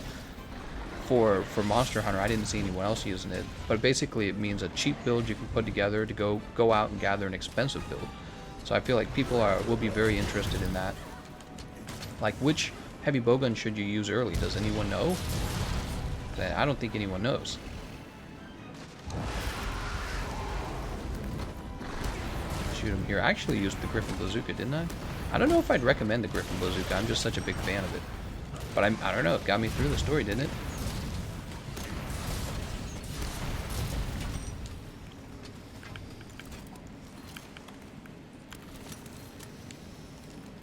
for Monster Hunter. I didn't see anyone else using it, but basically it means a cheap build you can put together to go out and gather an expensive build. So I feel like people will be very interested in that. Like, which heavy bowgun should you use early? Does anyone know? I don't think anyone knows. Shoot him here. I actually used the Griffin Bazooka, didn't I? I don't know if I'd recommend the Griffin Bazooka. I'm just such a big fan of it. But I don't know, it got me through the story, didn't it?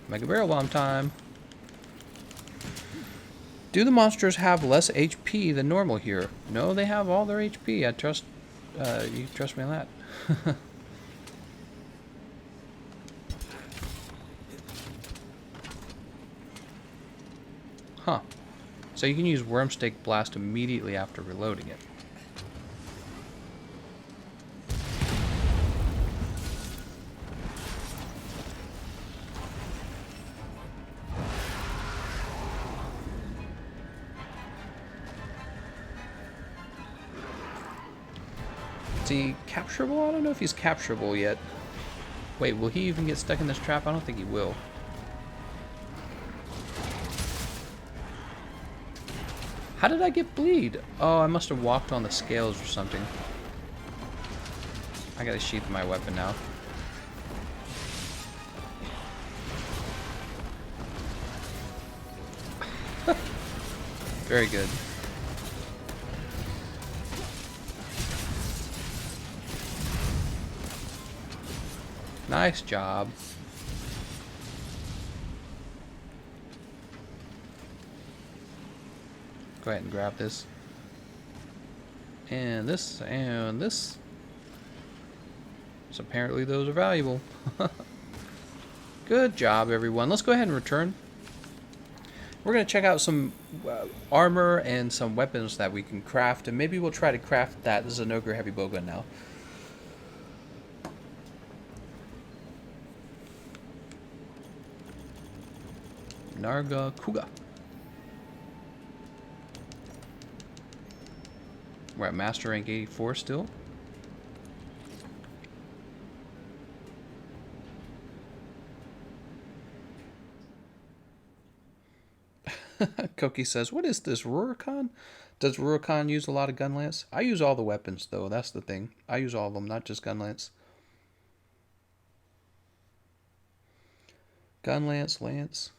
Mega Barrel Bomb time. Do the monsters have less HP than normal here? No, they have all their HP. I trust, you trust me on that. Huh. So you can use Wyrmstake Blast immediately after reloading it. Is he capturable? I don't know if he's capturable yet. Wait, will he even get stuck in this trap? I don't think he will. How did I get bleed? Oh, I must have walked on the scales or something. I gotta sheath my weapon now. Very good. Nice job. Go ahead and grab this. And this, and this. So apparently those are valuable. Go Good job, everyone. Let's go ahead and return. We're going to check out some armor and some weapons that we can craft, and maybe we'll try to craft that Zenogre heavy bowgun now. Narga Kuga. We're at Master Rank 84 still. Koki says, what is this, Rurikon? Does Rurikon use a lot of Gunlance? I use all the weapons, though. That's the thing. I use all of them, not just Gunlance. Gunlance, Lance,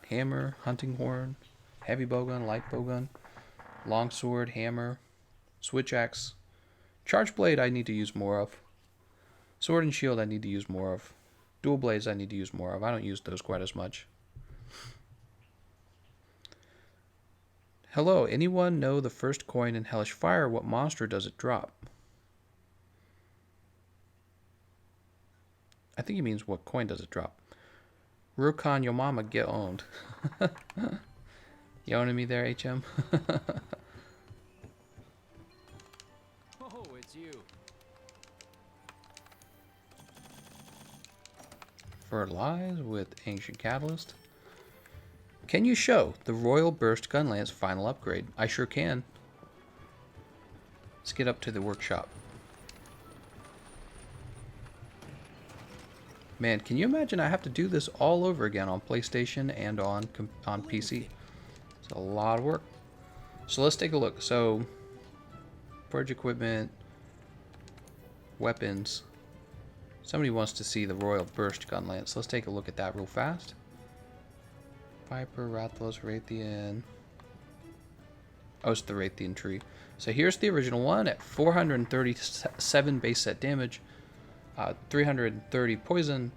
Hammer, Hunting Horn, Heavy Bowgun, Light Bowgun, Longsword, Hammer, Switch Axe. Charge Blade I need to use more of. Sword and Shield I need to use more of. Dual Blades I need to use more of. I don't use those quite as much. Hello, anyone know the first coin in Hellish Fire? What monster does it drop? I think he means what coin does it drop. Rukon, your mama, get owned. You owning me there, HM? Oh, it's you. Fertilize with Ancient Catalyst. Can you show the Royal Burst Gunlance final upgrade? I sure can. Let's get up to the workshop. Man, can you imagine I have to do this all over again on PlayStation and on PC? It's a lot of work. So let's take a look. So, Purge equipment, weapons. Somebody wants to see the Royal Burst Gunlance. Let's take a look at that real fast. Viper, Rathalos, Raytheon. Oh, it's the Raytheon tree. So here's the original one at 437 base set damage, 330 poison,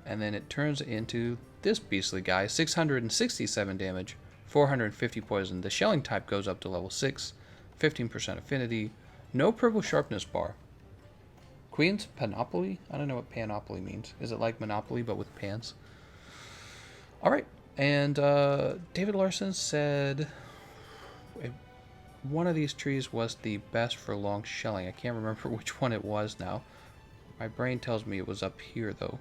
and then it turns into this beastly guy, 667 damage, 450 poison. The shelling type goes up to level 6, 15% affinity, no purple sharpness bar. Queen's Panoply? I don't know what Panoply means. Is it like Monopoly but with pans? Alright. And David Larson said one of these trees was the best for long shelling. I can't remember which one it was now. My brain tells me it was up here, though.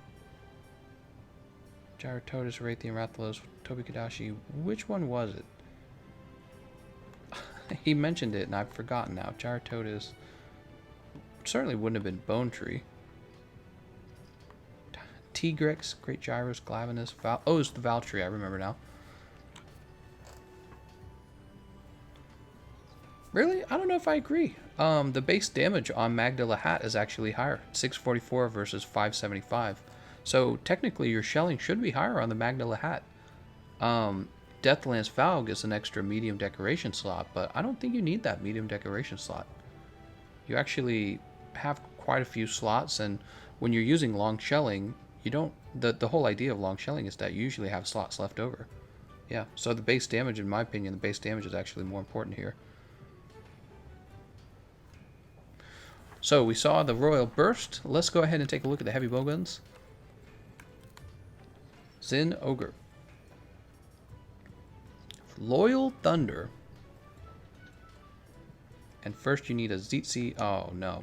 Gyrototus, Raytheon, Rathalos, Tobi Kadashi. Which one was it? He mentioned it, and I've forgotten now. Gyrototus. Certainly wouldn't have been Bone Tree. Tigrex, Great Gyros, Glavenus, Val... Oh, it's the Valtree, I remember now. Really? I don't know if I agree. The base damage on Magdala Hat is actually higher. 644 versus 575. So technically your shelling should be higher on the Magdala Hat. Deathlance Valg is an extra medium decoration slot, but I don't think you need that medium decoration slot. You actually have quite a few slots, and when you're using long shelling, you don't... The whole idea of long shelling is that you usually have slots left over. Yeah, so the base damage, in my opinion, the base damage is actually more important here. So we saw the Royal Burst. Let's go ahead and take a look at the heavy bowguns. Zin Ogre. Loyal Thunder. And first you need a Zitzi... Oh, no.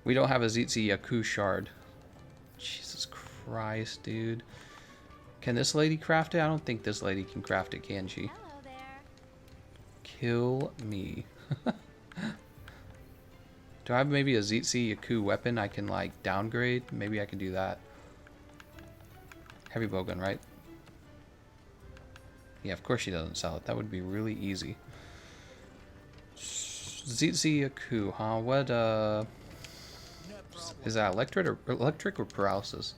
We don't have a Zitzi Yaku shard. Jesus Christ, dude. Can this lady craft it? I don't think this lady can craft it, can she? Hello there. Kill me. Do I have maybe a Zitzi Yaku weapon I can, like, downgrade? Maybe I can do that. Heavy bowgun, right? Yeah, of course she doesn't sell it. That would be really easy. Zitzi Yaku, huh? What, is that electric or paralysis?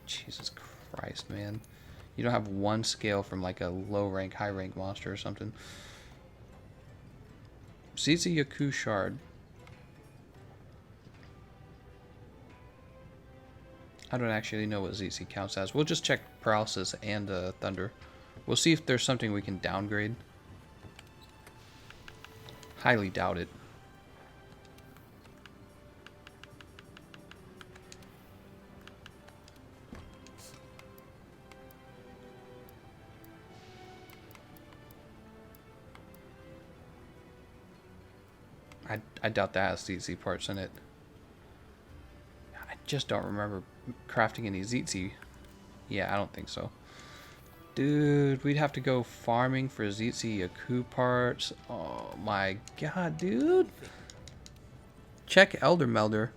Jesus Christ, man. You don't have one scale from, like, a low rank, high rank monster or something. Zitzi Yaku shard. I don't actually know what Zitzi counts as. We'll just check paralysis and thunder. We'll see if there's something we can downgrade. Highly doubt it. I doubt that has ZZ parts in it. I just don't remember crafting any ZZ. Yeah, I don't think so. Dude, we'd have to go farming for ZZ Yaku parts. Oh my god, dude. Check Elder Melder.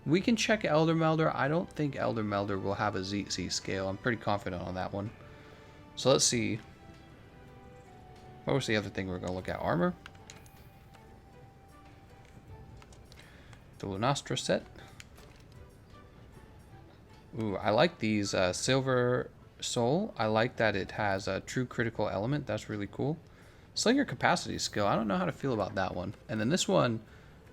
We can check Elder Melder. I don't think Elder Melder will have a ZZ scale. I'm pretty confident on that one. So let's see. What was the other thing we're going to look at? Armor. The Lunastra set. Ooh, I like these Silver Soul. I like that it has a true critical element. That's really cool. Slinger Capacity skill. I don't know how to feel about that one. And then this one,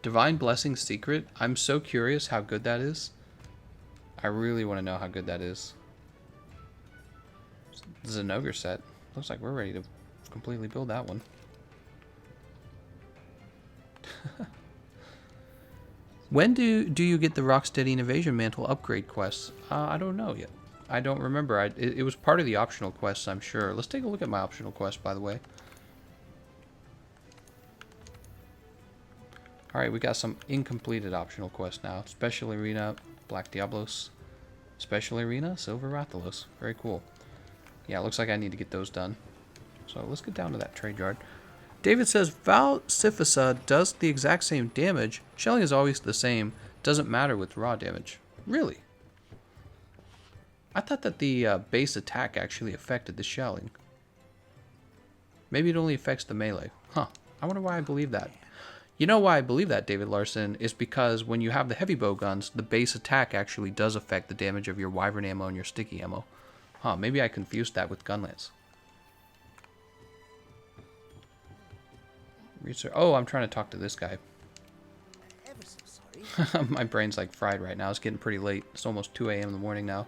Divine Blessing Secret. I'm so curious how good that is. I really want to know how good that is. This is an ogre set. Looks like we're ready to completely build that one. When do you get the Rocksteady Invasion Mantle upgrade quests? I don't know yet. I don't remember. It was part of the optional quests, I'm sure. Let's take a look at my optional quest, by the way. Alright, we got some incompleted optional quests now. Special Arena, Black Diablos. Special Arena, Silver Rathalos. Very cool. Yeah, it looks like I need to get those done. So let's get down to that trade yard. David says, Val Sifisa does the exact same damage. Shelling is always the same. Doesn't matter with raw damage. Really? I thought that the base attack actually affected the shelling. Maybe it only affects the melee. Huh. I wonder why I believe that. You know why I believe that, David Larson, is because when you have the heavy bow guns, the base attack actually does affect the damage of your wyvern ammo and your sticky ammo. Huh, maybe I confused that with Gunlance. Oh, I'm trying to talk to this guy. Ever so sorry. My brain's like fried right now. It's getting pretty late. It's almost 2 a.m. in the morning now.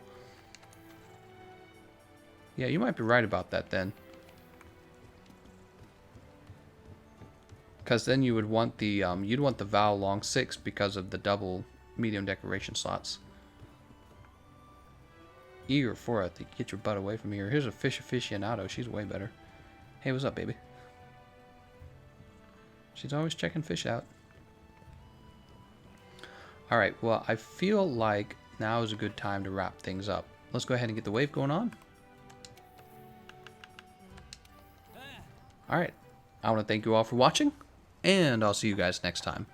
Yeah, you might be right about that then. Because then you would want the you'd want the Val Long 6 because of the double medium decoration slots. Eager for it to get your butt away from here. Here's a fish aficionado. She's way better. Hey, what's up, baby? She's always checking fish out. Alright, well, I feel like now is a good time to wrap things up. Let's go ahead and get the wave going on. Alright, I want to thank you all for watching, and I'll see you guys next time.